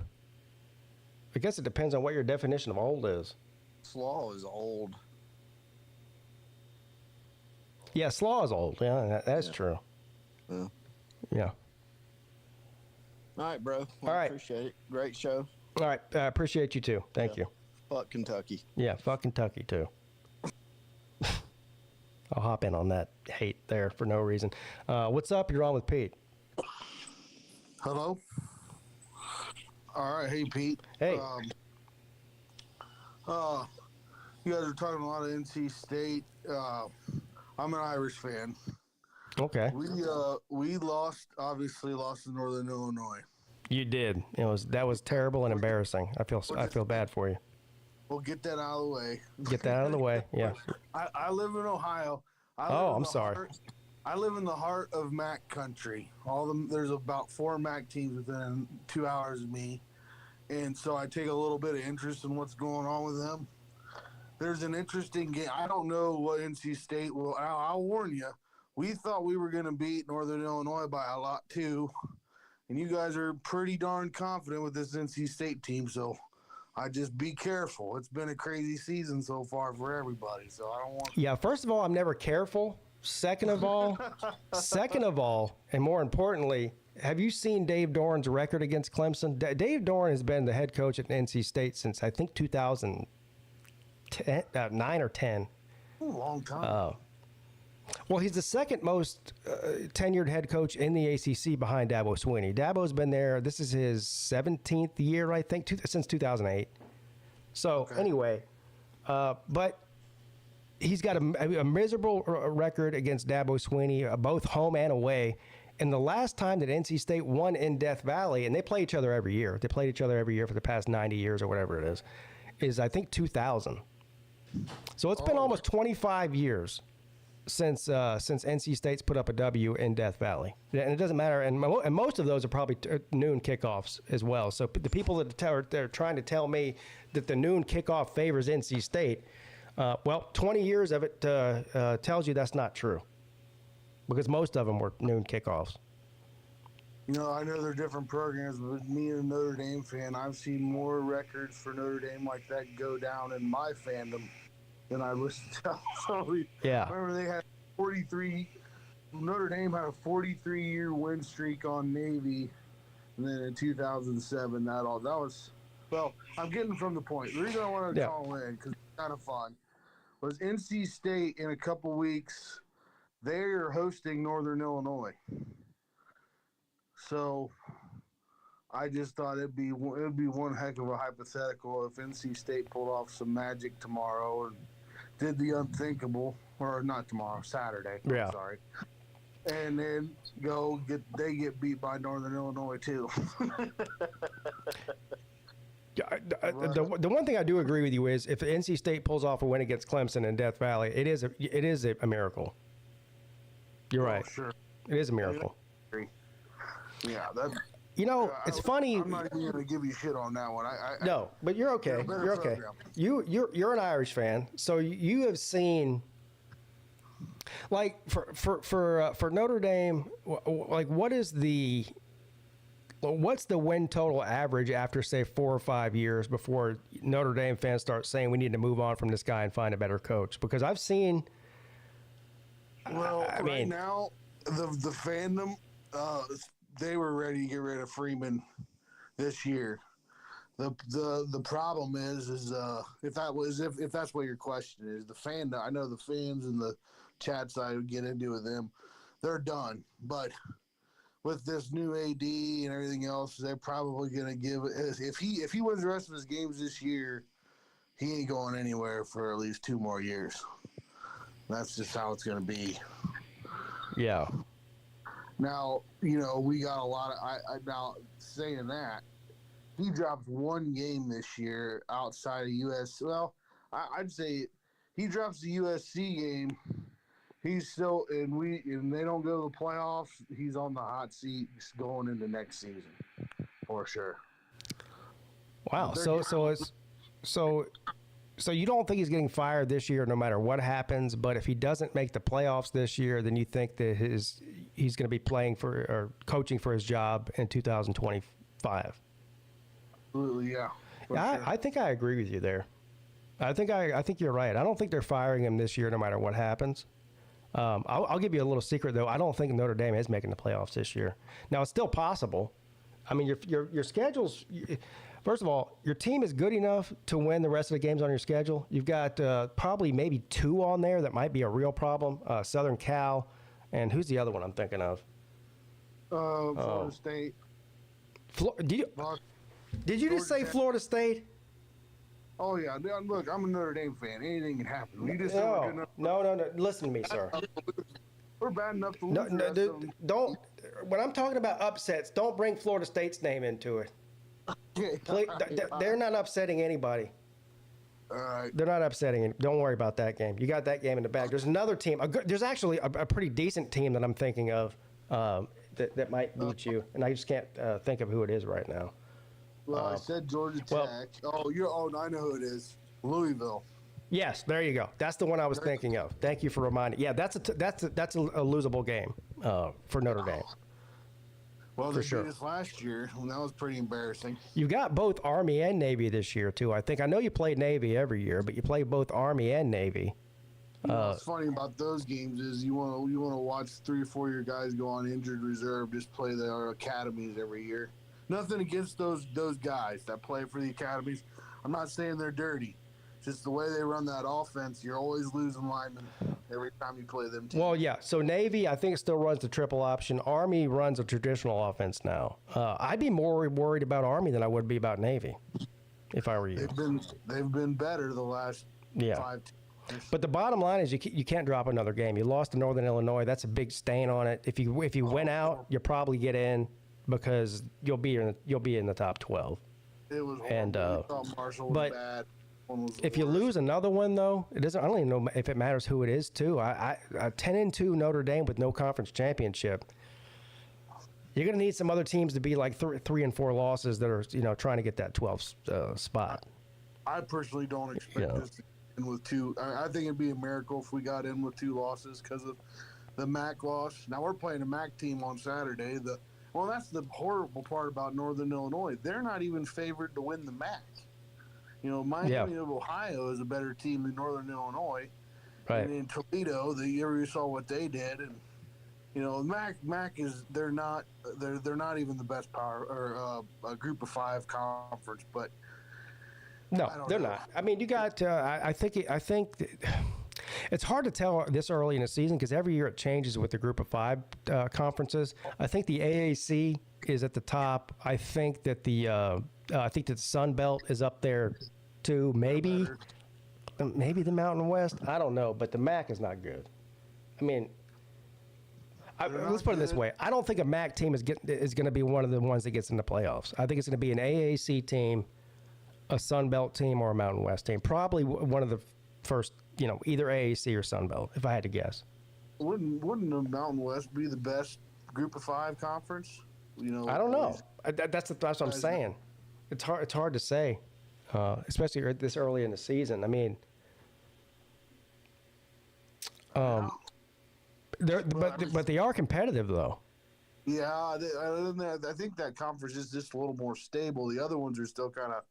I guess it depends on what your definition of old is. Slaw is old. Yeah, Slaw is old. Yeah, that's true. Yeah. Yeah. All right, bro. Well, all right. Appreciate it. Great show. All right. I appreciate you too. Thank you. Fuck Kentucky. Yeah, fuck Kentucky too. I'll hop in on that hate there for no reason. What's up? You're on with Pete. Hello. All right. Hey, Pete. Hey. You guys are talking a lot of NC State. I'm an Irish fan. Okay. We obviously lost to Northern Illinois. You did. That was terrible and embarrassing. I feel bad for you. We'll get that out of the way. Get that out of the way. Yeah. I live in Ohio. I'm sorry. I live in the heart of MAC country. There's about 4 MAC teams within 2 hours of me, and so I take a little bit of interest in what's going on with them. There's an interesting game. I don't know what NC State will. I'll warn you. We thought we were going to beat Northern Illinois by a lot too, and you guys are pretty darn confident with this NC State team. So I just be careful. It's been a crazy season so far for everybody. So I don't want. Yeah. First of all, I'm never careful. Second of all, and more importantly, have you seen Dave Doran's record against Clemson? Dave Doran has been the head coach at NC State since I think 2009 or 10. A long time. Well, he's the second most tenured head coach in the ACC behind Dabo Swinney. Dabo's been there. This is his 17th year, I think, since 2008. So anyway, but he's got a miserable record against Dabo Swinney, both home and away. And the last time that NC State won in Death Valley, and they play each other every year. They played each other every year for the past 90 years or whatever it is. is, I think, 2000. So it's been almost 25 years since NC State's put up a W in Death Valley. And it doesn't matter. And most of those are probably noon kickoffs as well. So the people that they're trying to tell me that the noon kickoff favors NC State, 20 years of it tells you that's not true, because most of them were noon kickoffs. You know, I know they're different programs, but me, a Notre Dame fan, I've seen more records for Notre Dame like that go down in my fandom than I listened to. So, Yeah. Remember they had 43. Notre Dame had a 43-year win streak on Navy, and then in 2007, that was. Well, I'm getting from the point. The reason I wanted to call in, because it's kind of fun, was NC State in a couple weeks. They're hosting Northern Illinois. So I just thought it'd be one heck of a hypothetical if NC State pulled off some magic tomorrow and did the unthinkable, or not tomorrow, Saturday. Yeah. I'm sorry. And then they get beat by Northern Illinois too. The one thing I do agree with you is if NC State pulls off a win against Clemson in Death Valley, it is a miracle. You're right. Sure. It is a miracle. Yeah, that's. You know, it's funny. I'm not even going to give you shit on that one. No, but you're okay. You're okay. You're an Irish fan, so you have seen, like, for Notre Dame, like, what's the win total average after, say, 4 or 5 years before Notre Dame fans start saying we need to move on from this guy and find a better coach? Because I've seen. Well, right now, the fandom, they were ready to get rid of Freeman this year. The problem is if that's what your question is, the fandom. I know the fans and the chats I would get into with them, they're done. But with this new AD and everything else, they're probably gonna give. If he wins the rest of his games this year, he ain't going anywhere for at least 2 more years. That's just how it's gonna be. Yeah. Now, you know, we got a lot of. Now, saying that, he drops 1 game this year outside of US. Well, I'd say he drops the USC game. He's still, and they don't go to the playoffs. He's on the hot seat going into next season, for sure. Wow. So you don't think he's getting fired this year, no matter what happens. But if he doesn't make the playoffs this year, then you think that he's going to be playing for or coaching for his job in 2025. Absolutely, yeah. Sure. I think I agree with you there. I think you're right. I don't think they're firing him this year, no matter what happens. I'll give you a little secret though. I don't think Notre Dame is making the playoffs this year. Now it's still possible. I mean, your schedule's. First of all, your team is good enough to win the rest of the games on your schedule. You've got probably maybe 2 on there that might be a real problem. Southern Cal, and who's the other one I'm thinking of? Florida State. Did you just say Florida State? Oh yeah, look, I'm a Notre Dame fan. Anything can happen. You just no. Listen to me, sir. We're bad enough to lose. Don't. When I'm talking about upsets, don't bring Florida State's name into it. They're not upsetting anybody. All right. They're not upsetting it. Don't worry about that game. You got that game in the bag. There's another team. There's actually a pretty decent team that I'm thinking of that might beat you, and I just can't think of who it is right now. Well, I said Georgia Tech. I know who it is. Louisville. Yes, there you go. That's the one I was thinking of. Thank you for reminding. Yeah, that's a losable game for Notre Dame. Well, they beat us last year, and that was pretty embarrassing. You got both Army and Navy this year too. I think. I know you played Navy every year, but you play both Army and Navy. What's funny about those games is you want to watch 3 or 4 year guys go on injured reserve, just play their academies every year. Nothing against those guys that play for the academies. I'm not saying they're dirty. Just the way they run that offense, you're always losing linemen every time you play them. Well, yeah. So Navy, I think, still runs the triple option. Army runs a traditional offense now. I'd be more worried about Army than I would be about Navy, if I were you. They've been better the last 5 years. But the bottom line is you can't drop another game. You lost to Northern Illinois. That's a big stain on it. If you win out, you'll probably get in because you'll be in the top 12. It was horrible. Marshall was bad. If you lose another one, though, it doesn't. I don't even know if it matters who it is, too. I 10-2 Notre Dame with no conference championship. You're going to need some other teams to be like 3 and 4 losses that are, trying to get that 12th spot. I personally don't expect us to end with 2. I think it'd be a miracle if we got in with 2 losses because of the MAC loss. Now we're playing a MAC team on Saturday. That's the horrible part about Northern Illinois. They're not even favored to win the MAC. Miami of Ohio is a better team than Northern Illinois. Right. And in Toledo, you saw what they did, and MAC is they're not even the best power or a Group of 5 conference, but no, they're not. I mean, you got. I think it's hard to tell this early in the season because every year it changes with the Group of 5 conferences. I think the AAC is at the top. I think that the Sun Belt is up there too. Maybe the Mountain West. I don't know, but the MAC is not good. I mean, let's put it this way: I don't think a MAC team is going to be one of the ones that gets in the playoffs. I think it's going to be an AAC team, a Sun Belt team, or a Mountain West team. Probably one of the first, either AAC or Sun Belt, if I had to guess. Wouldn't the Mountain West be the best Group of 5 conference? I don't know. That's what I'm saying. It's hard to say, especially this early in the season. I mean, but they are competitive though. Yeah, other than that, I think that conference is just a little more stable. The other ones are still kind of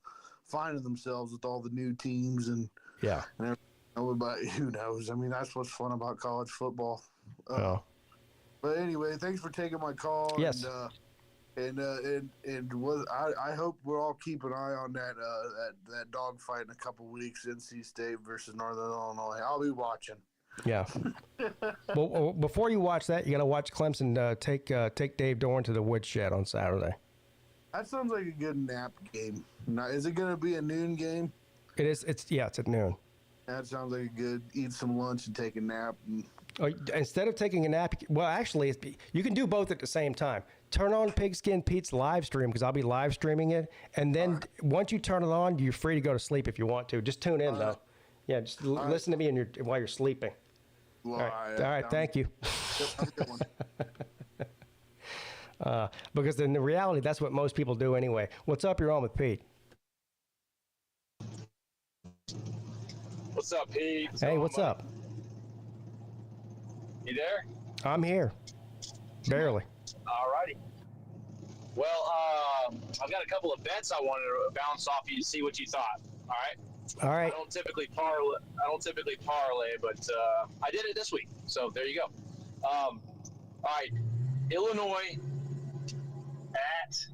finding themselves with all the new teams and everything. But who knows? I mean, that's what's fun about college football. But anyway, thanks for taking my call. Yes. I hope we'll all keep an eye on that dogfight in a couple weeks, NC State versus Northern Illinois. I'll be watching. Yeah. Well, before you watch that, you got to watch Clemson take Dave Dorn to the woodshed on Saturday. That sounds like a good nap game. Now, is it going to be a noon game? It is. It's at noon. That sounds like a good. Eat some lunch and take a nap. Instead of taking a nap, well, actually, you can do both at the same time. Turn on Pigskin Pete's live stream because I'll be live streaming it, and then once you turn it on, you're free to go to sleep if you want to. Just tune in though. Yeah, just listen to me while you're sleeping. Well, all right. Thank you. Because in the reality, that's what most people do anyway. What's up? You're on with Pete. What's up, Pete? Hey, what's up? You there? I'm here. Barely. All righty. Well, I've got a couple of bets I wanted to bounce off you to see what you thought. All right. All right. I don't typically parlay, but I did it this week. So there you go. All right. Illinois at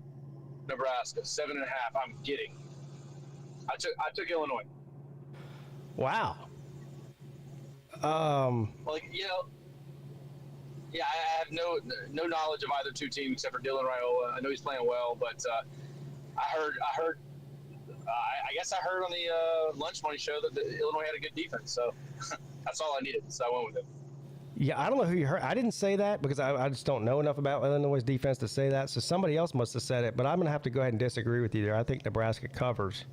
Nebraska, 7.5. I'm kidding. I took Illinois. Wow. Yeah, I have no knowledge of either two teams except for Dylan Raiola. I know he's playing well, but I guess I heard on the Lunch Money show that Illinois had a good defense, so that's all I needed. So I went with it. Yeah, I don't know who you heard. I didn't say that because I just don't know enough about Illinois' defense to say that. So somebody else must have said it, but I'm going to have to go ahead and disagree with you there. I think Nebraska covers.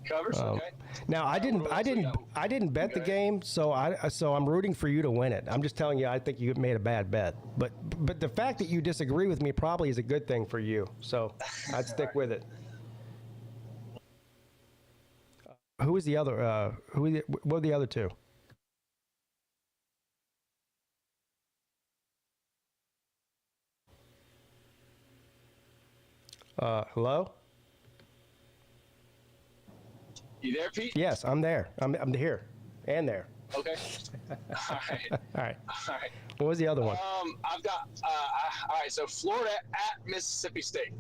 Covers, okay. Now I didn't bet the game, so I'm rooting for you to win it. I'm just telling you, I think you made a bad bet. But the fact that you disagree with me probably is a good thing for you. So I'd stick with it. Who was the other? What were the other two? Hello? You there, Pete? Yes, I'm there. I'm here and there. Okay. All right. What was the other one? I've got all right. So Florida at Mississippi State.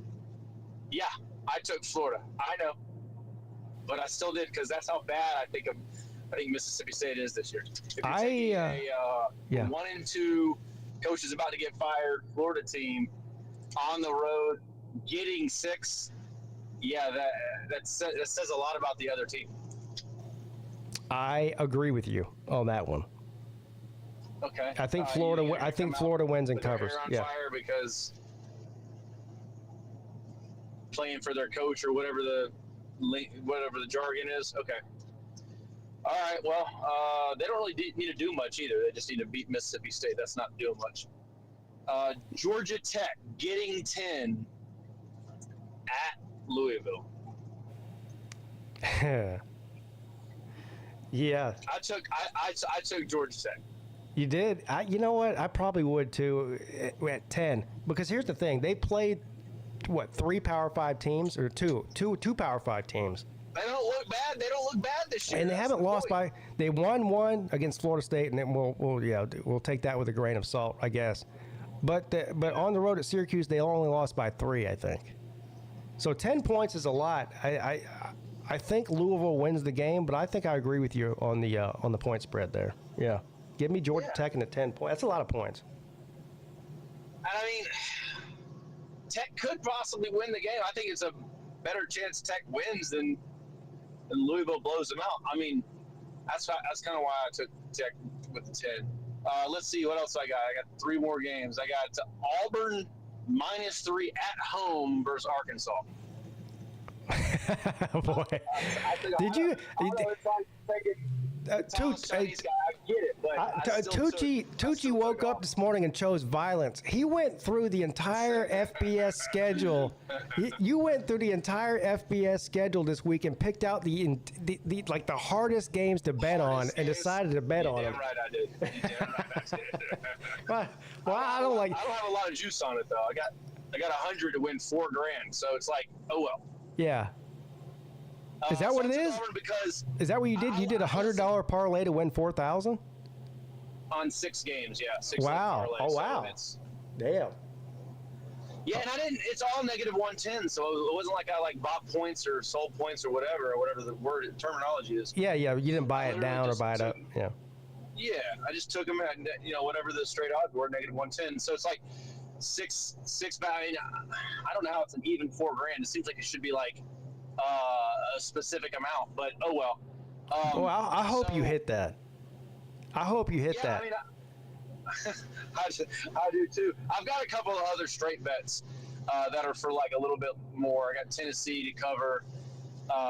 Yeah, I took Florida. I know, but I still did because that's how bad I think Mississippi State is this year. If you're taking a 1-2 coach is about to get fired Florida team on the road, getting 6. Yeah, that says a lot about the other team. I agree with you on that one. Okay. I think Florida. I think Florida wins and covers. On fire because playing for their coach or whatever the jargon is. Okay. All right. Well, they don't really need to do much either. They just need to beat Mississippi State. That's not doing much. Georgia Tech getting 10 at Louisville. Yeah. I took Georgia Tech. You did? You know what? I probably would too at 10. Because here's the thing. They played, what, 3 Power 5 teams? Or two Power 5 teams. They don't look bad. They don't look bad this year. And they haven't lost by, they won one against Florida State, and then we'll take that with a grain of salt, I guess. But on the road at Syracuse, they only lost by 3, I think. So 10 points is a lot. I think Louisville wins the game, but I think I agree with you on the point spread there. Yeah. Give me Georgia Tech in a 10 points. That's a lot of points. I mean, Tech could possibly win the game. I think it's a better chance Tech wins than Louisville blows them out. I mean, that's kind of why I took Tech with the 10. Let's see what else I got. I got 3 more games. I got Auburn -3 at home versus Arkansas. Boy, did you? Tucci woke up this morning and chose violence. He went through the entire FBS schedule. You went through the entire FBS schedule this week and picked out the hardest games to bet on and decided to bet on them. Right, I did. Damn right, I did. Well, I don't have a lot of juice on it though. I got 100 to win $4,000, so it's like, oh well. Yeah. Is that what it is? Is that what you did? You did a $100 parlay to win $4,000 on 6 games. Yeah. 6 wow. parlay, oh wow. Damn. Yeah, and I didn't. It's all -110, so it wasn't like I bought points or sold points or whatever the word terminology is. Yeah. You didn't buy it down or buy it up. Yeah. Yeah, I just took them at whatever the straight odds were, -110. So it's like six. I mean, I don't know how it's an even $4,000. It seems like it should be like a specific amount, but oh well. I hope you hit that. I hope you hit that. I mean, I do too. I've got a couple of other straight bets that are for like a little bit more. I got Tennessee to cover.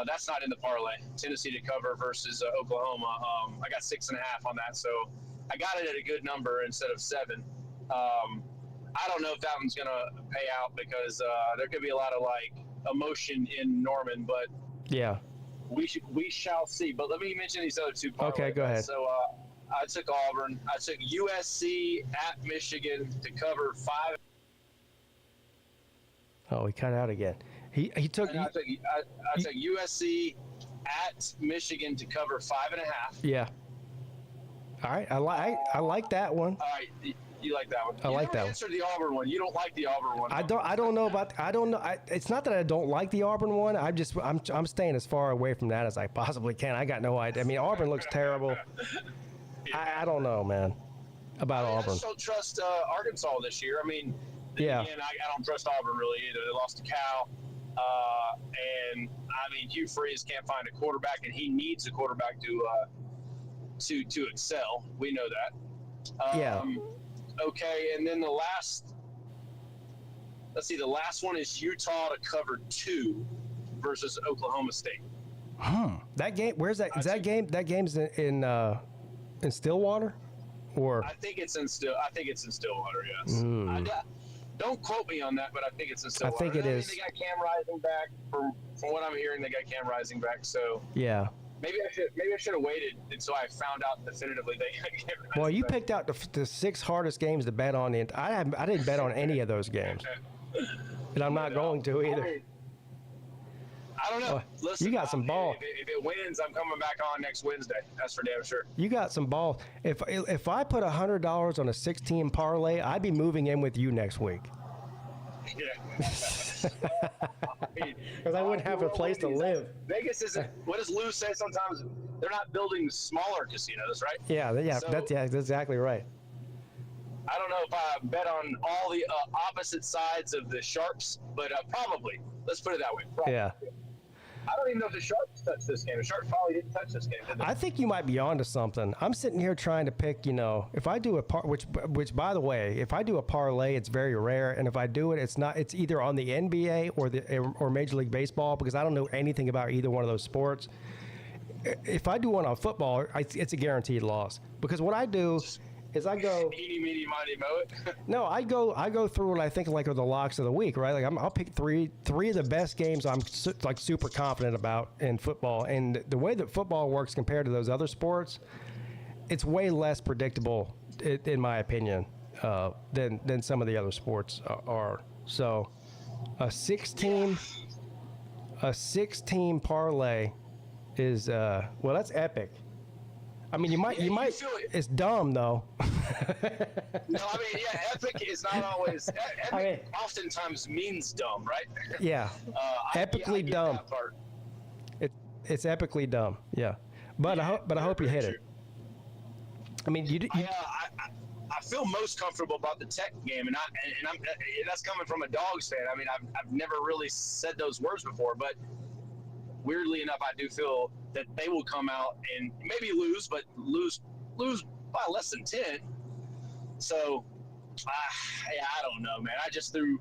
That's not in the parlay. Tennessee to cover versus Oklahoma. I got 6.5 on that, so I got it at a good number instead of 7. I don't know if that one's gonna pay out because there could be a lot of emotion in Norman, but yeah, we shall see. But let me mention these other 2 parlays. Okay, go ahead. So I took Auburn. I took USC at Michigan to cover 5. Oh, he cut out again. He took. I took USC at Michigan to cover 5.5. Yeah. All right, I like that one. All right, you like that one. I like that one. Answer the Auburn one. You don't like the Auburn one. I don't know. It's not that I don't like the Auburn one. I'm staying as far away from that as I possibly can. I got no idea. I mean, Auburn looks terrible. I don't know, man, about Auburn. I just don't trust Arkansas this year. I mean, yeah. Again, I don't trust Auburn really either. They lost to Cal. And I mean, Hugh Freeze can't find a quarterback, and he needs a quarterback to excel. We know that. Yeah. Okay, and then the last one is Utah to cover 2 versus Oklahoma State. That game, where's that? Is that game? That game's in Stillwater, or I think it's in Stillwater. Yes. Don't quote me on that, but I think it's in Stillwater. I think it is. They got Cam Rising back. From what I'm hearing, they got Cam Rising back. So yeah. Maybe I should have waited until I found out definitively they got Cam Rising. Well, you picked out the 6 hardest games to bet on. I didn't bet on any of those games, and I'm not going to either. I don't know. Listen, you got some balls. If it wins, I'm coming back on next Wednesday. That's for damn sure. You got some balls. If I put $100 on a 16 parlay, I'd be moving in with you next week. Yeah. Because I wouldn't have a place to live. Vegas isn't. What does Lou say? Sometimes they're not building smaller casinos, right? Yeah. So, that's exactly right. I don't know if I bet on all the opposite sides of the Sharks, but probably. Let's put it that way. Probably. Yeah. I don't even know if the Sharks touched this game. The Sharks probably didn't touch this game, did they? I think you might be onto something. I'm sitting here trying to pick, if I do which by the way, if I do a parlay, it's very rare, and if I do it, it's either on the NBA or Major League Baseball, because I don't know anything about either one of those sports. if I do one on football, it's a guaranteed loss because what I do is I go. Eeny, meeny, miny, moe it. No, I go through what I think like are the locks of the week, right? Like I'll pick three of the best games I'm like super confident about in football, and the way that football works compared to those other sports, it's way less predictable, in my opinion, than some of the other sports are. So, a six-team parlay is well, that's epic. I mean, you might. It's dumb though. No, I mean, yeah, epic is not always. Epic oftentimes means dumb, right? Yeah, epically dumb. That part. It's epically dumb. Yeah, but I hope you hit it. I mean, I feel most comfortable about the Tech game, and that's coming from a Dogs fan. I mean, I've never really said those words before, but weirdly enough, I do feel that they will come out and maybe lose, but lose by less than 10. So, I don't know, man. I just threw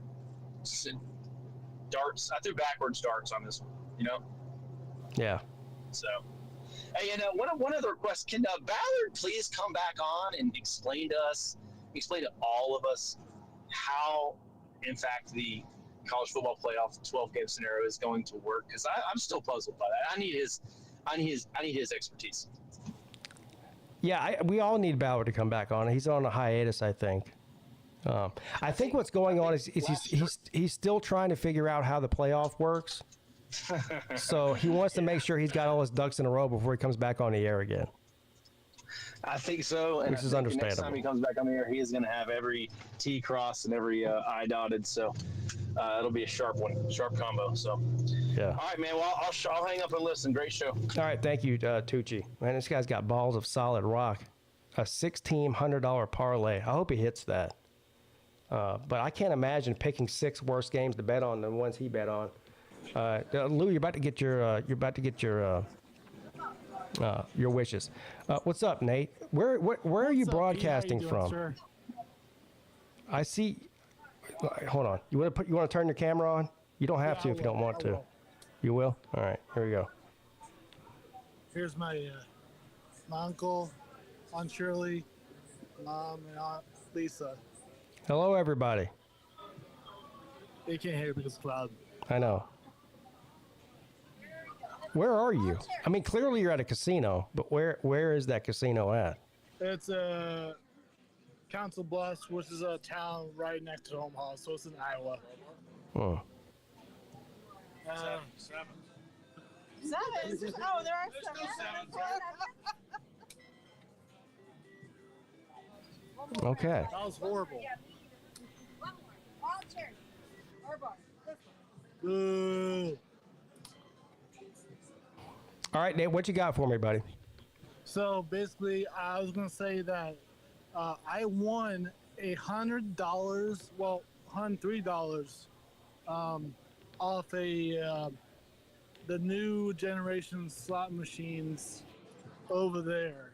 darts. I threw backwards darts on this one, you know? Yeah. So, hey, and one other request. Can Ballard please come back on and explain to all of us how, in fact, the college football playoff 12-game scenario is going to work? Because I'm still puzzled by that. I need his expertise. Yeah, we all need Ballard to come back on. He's on a hiatus, I think. I think what's going on is he's still trying to figure out how the playoff works. So he wants to make sure he's got all his ducks in a row before he comes back on the air again. I think so. And which is understandable. Next time he comes back on the air, he is going to have every T crossed and every I dotted. So it'll be a sharp combo. So yeah. All right, man. Well, I'll hang up and listen. Great show. All right, thank you, Tucci. Man, this guy's got balls of solid rock. A 6-team $100 parlay. I hope he hits that. But I can't imagine picking 6 worse games to bet on than ones he bet on. Lou, you're about to get your wishes. What's up, Nate? Where are you broadcasting from? Sir? I see. Hold on. You want to turn your camera on? You don't have to if you don't want to. You will? All right. Here we go. Here's my uncle, Aunt Shirley, Mom, and Aunt Lisa. Hello, everybody. They can't hear because it's loud. I know. Where are you? I mean, clearly you're at a casino, but where is that casino at? It's Council Bluffs, which is a town right next to Omaha, so it's in Iowa. Oh. Seven. Oh, there are seven. Okay. That was horrible. Boo. All right, Nate, what you got for me, buddy? So basically, I was gonna say that I won $100, well, $103, off the new generation slot machines over there.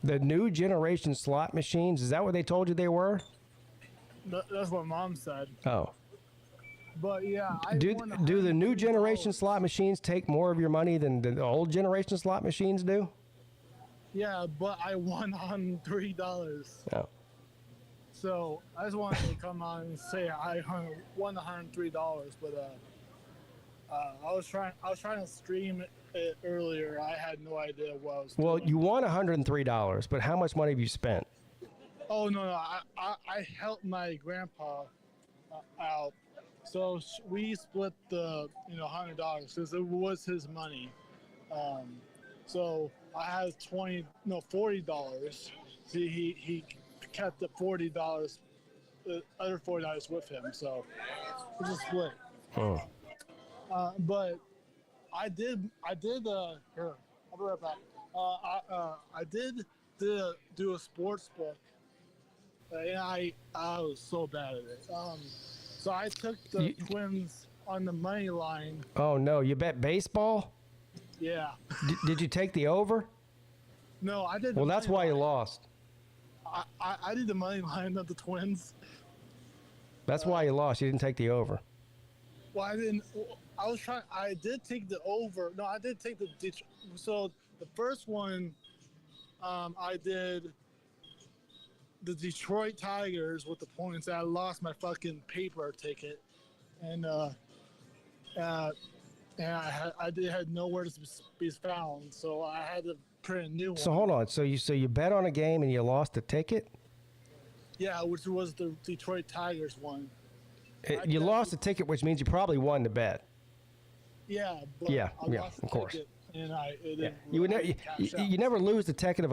The new generation slot machines, is that what they told you they were? That's what Mom said. Oh. But yeah, Do the new generation slot machines take more of your money than the old generation slot machines do? Yeah, but I won $103. Oh. So I just wanted to come on and say I won $103, but I was trying to stream it earlier. I had no idea what I was doing. Well, you won $103, but how much money have you spent? Oh no, I helped my grandpa out, so we split the $100 because it was his money. So I had $40. He kept the $40, the other $40 with him. So it was a split. Oh. But I did. Here, I'll be right back. I did do a sports book, and I was so bad at it. So I took the Twins on the money line. Oh no, you bet baseball? Yeah. Did you take the over? No, I did. Well, that's why you lost. I did the money line of the Twins. That's why you lost. You didn't take the over. Well, I didn't. I was trying. I did take the over. No, I did take the. So The first one, I did the Detroit Tigers with the points. I lost my fucking paper ticket, and I had nowhere to be found, so I had to print a new one. So hold on. So you bet on a game and you lost the ticket? Yeah, which was the Detroit Tigers one. You lost the ticket, which means you probably won the bet. Yeah. But Yeah, I yeah, lost the of course. ticket, and You never lose the ticket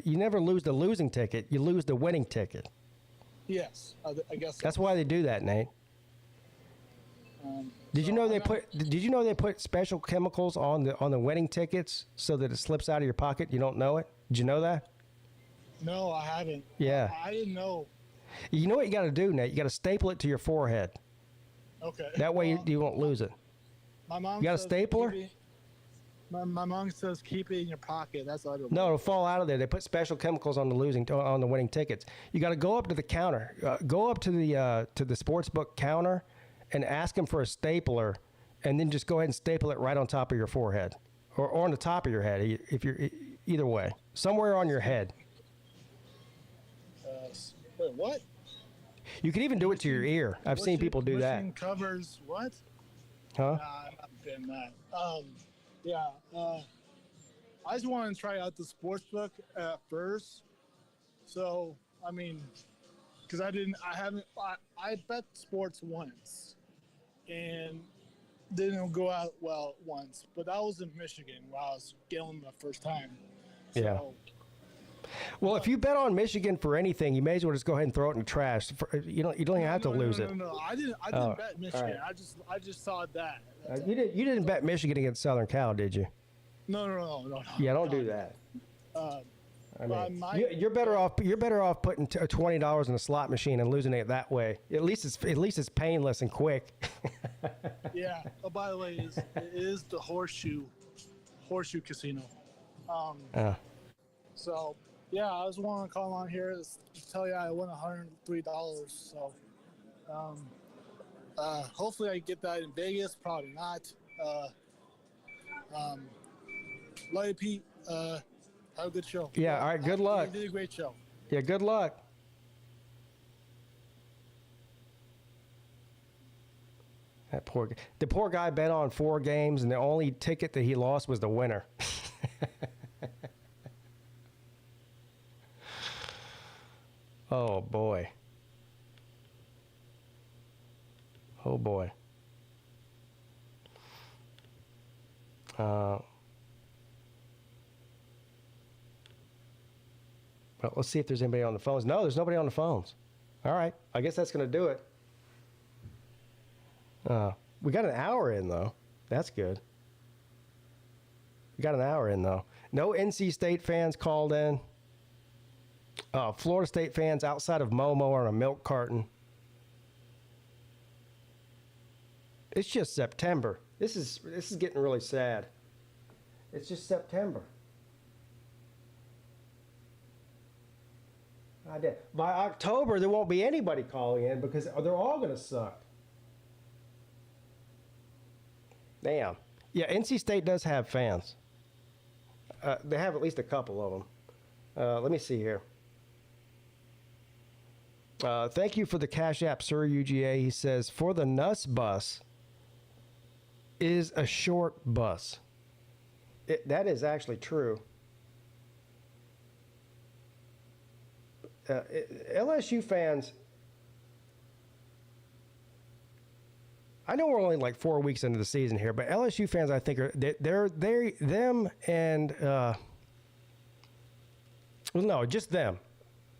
you never lose the losing ticket. You lose the winning ticket. Yes, I guess. That's why they do that, Nate. Did you know they put special chemicals on the winning tickets so that it slips out of your pocket? You don't know it? Did you know that? No, I haven't. Yeah. I didn't know. You know what you got to do, Nate? You got to staple it to your forehead. Okay. That way you won't lose it. My mom. You got a says stapler? My mom says keep it in your pocket. That's all I do. No, it'll fall out of there. They put special chemicals on the winning tickets. You got to go up to the counter. Go up to the sports book counter and ask them for a stapler, and then just go ahead and staple it right on top of your forehead, or on the top of your head, if you're either way, somewhere on your head. Wait, what? You can even do it to your ear. I've seen people do that. Machine covers what? Huh? Nah, I'm not doing that. Yeah. I just want to try out the sports book at first. So, I mean, because I bet sports once and didn't go out well once, but that was in Michigan where I was going the first time. So, Yeah. Well, if you bet on Michigan for anything, you may as well just go ahead and throw it in the trash. You don't even have to lose it. No, I didn't bet Michigan. Right. I just saw that. You didn't bet Michigan against Southern Cal, did you? No. Yeah, don't do that. I mean, you're better off putting $20 in a slot machine and losing it that way. At least it's painless and quick. Yeah. Oh, by the way, it is the Horseshoe Casino. So yeah, I just want to call on here to tell you I won $103. So hopefully I get that in Vegas. Probably not. Love you, Pete. Have a good show. Yeah, all right, good luck. You did a great show. Yeah, good luck. The poor guy bet on 4 games, and the only ticket that he lost was the winner. Oh boy. Oh boy. Well, let's see if there's anybody on the phones. No, there's nobody on the phones. All right. I guess that's going to do it. We got an hour in, though. That's good. We got an hour in, though. No NC State fans called in. Florida State fans outside of Momo are on a milk carton. It's just September. This is getting really sad. It's just September. By October, there won't be anybody calling in because they're all going to suck. Damn. Yeah, NC State does have fans. They have at least a couple of them. Let me see here. Thank you for the Cash App, Sir UGA. He says, for the NUS bus is a short bus. That is actually true. LSU fans, I know we're only like 4 weeks into the season here, but LSU fans, I think, them and, no, just them.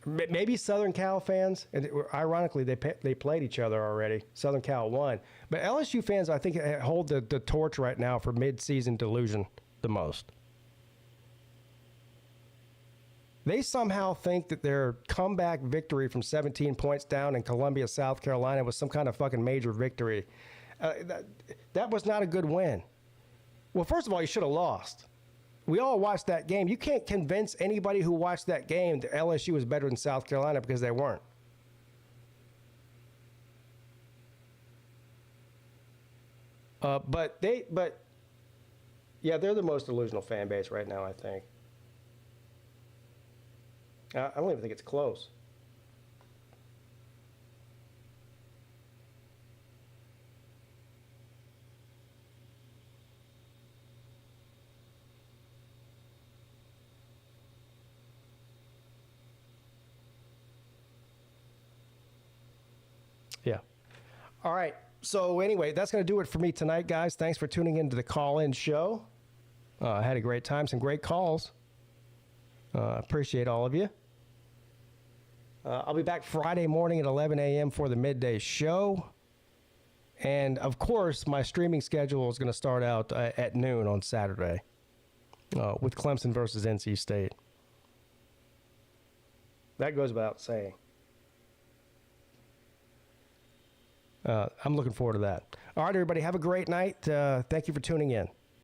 Maybe Southern Cal fans, and ironically, they played each other already. Southern Cal won. But LSU fans, I think, hold the torch right now for mid-season delusion the most. They somehow think that their comeback victory from 17 points down in Columbia, South Carolina was some kind of fucking major victory. That was not a good win. Well, first of all, you should have lost. We all watched that game. You can't convince anybody who watched that game that LSU was better than South Carolina because they weren't. Yeah, they're the most delusional fan base right now, I think. I don't even think it's close. Yeah. All right. So anyway, that's going to do it for me tonight, guys. Thanks for tuning into the call-in show. I had a great time, some great calls. Appreciate all of you. I'll be back Friday morning at 11 a.m. for the midday show. And, of course, my streaming schedule is going to start out at noon on Saturday with Clemson versus NC State. That goes without saying. I'm looking forward to that. All right, everybody, have a great night. Thank you for tuning in.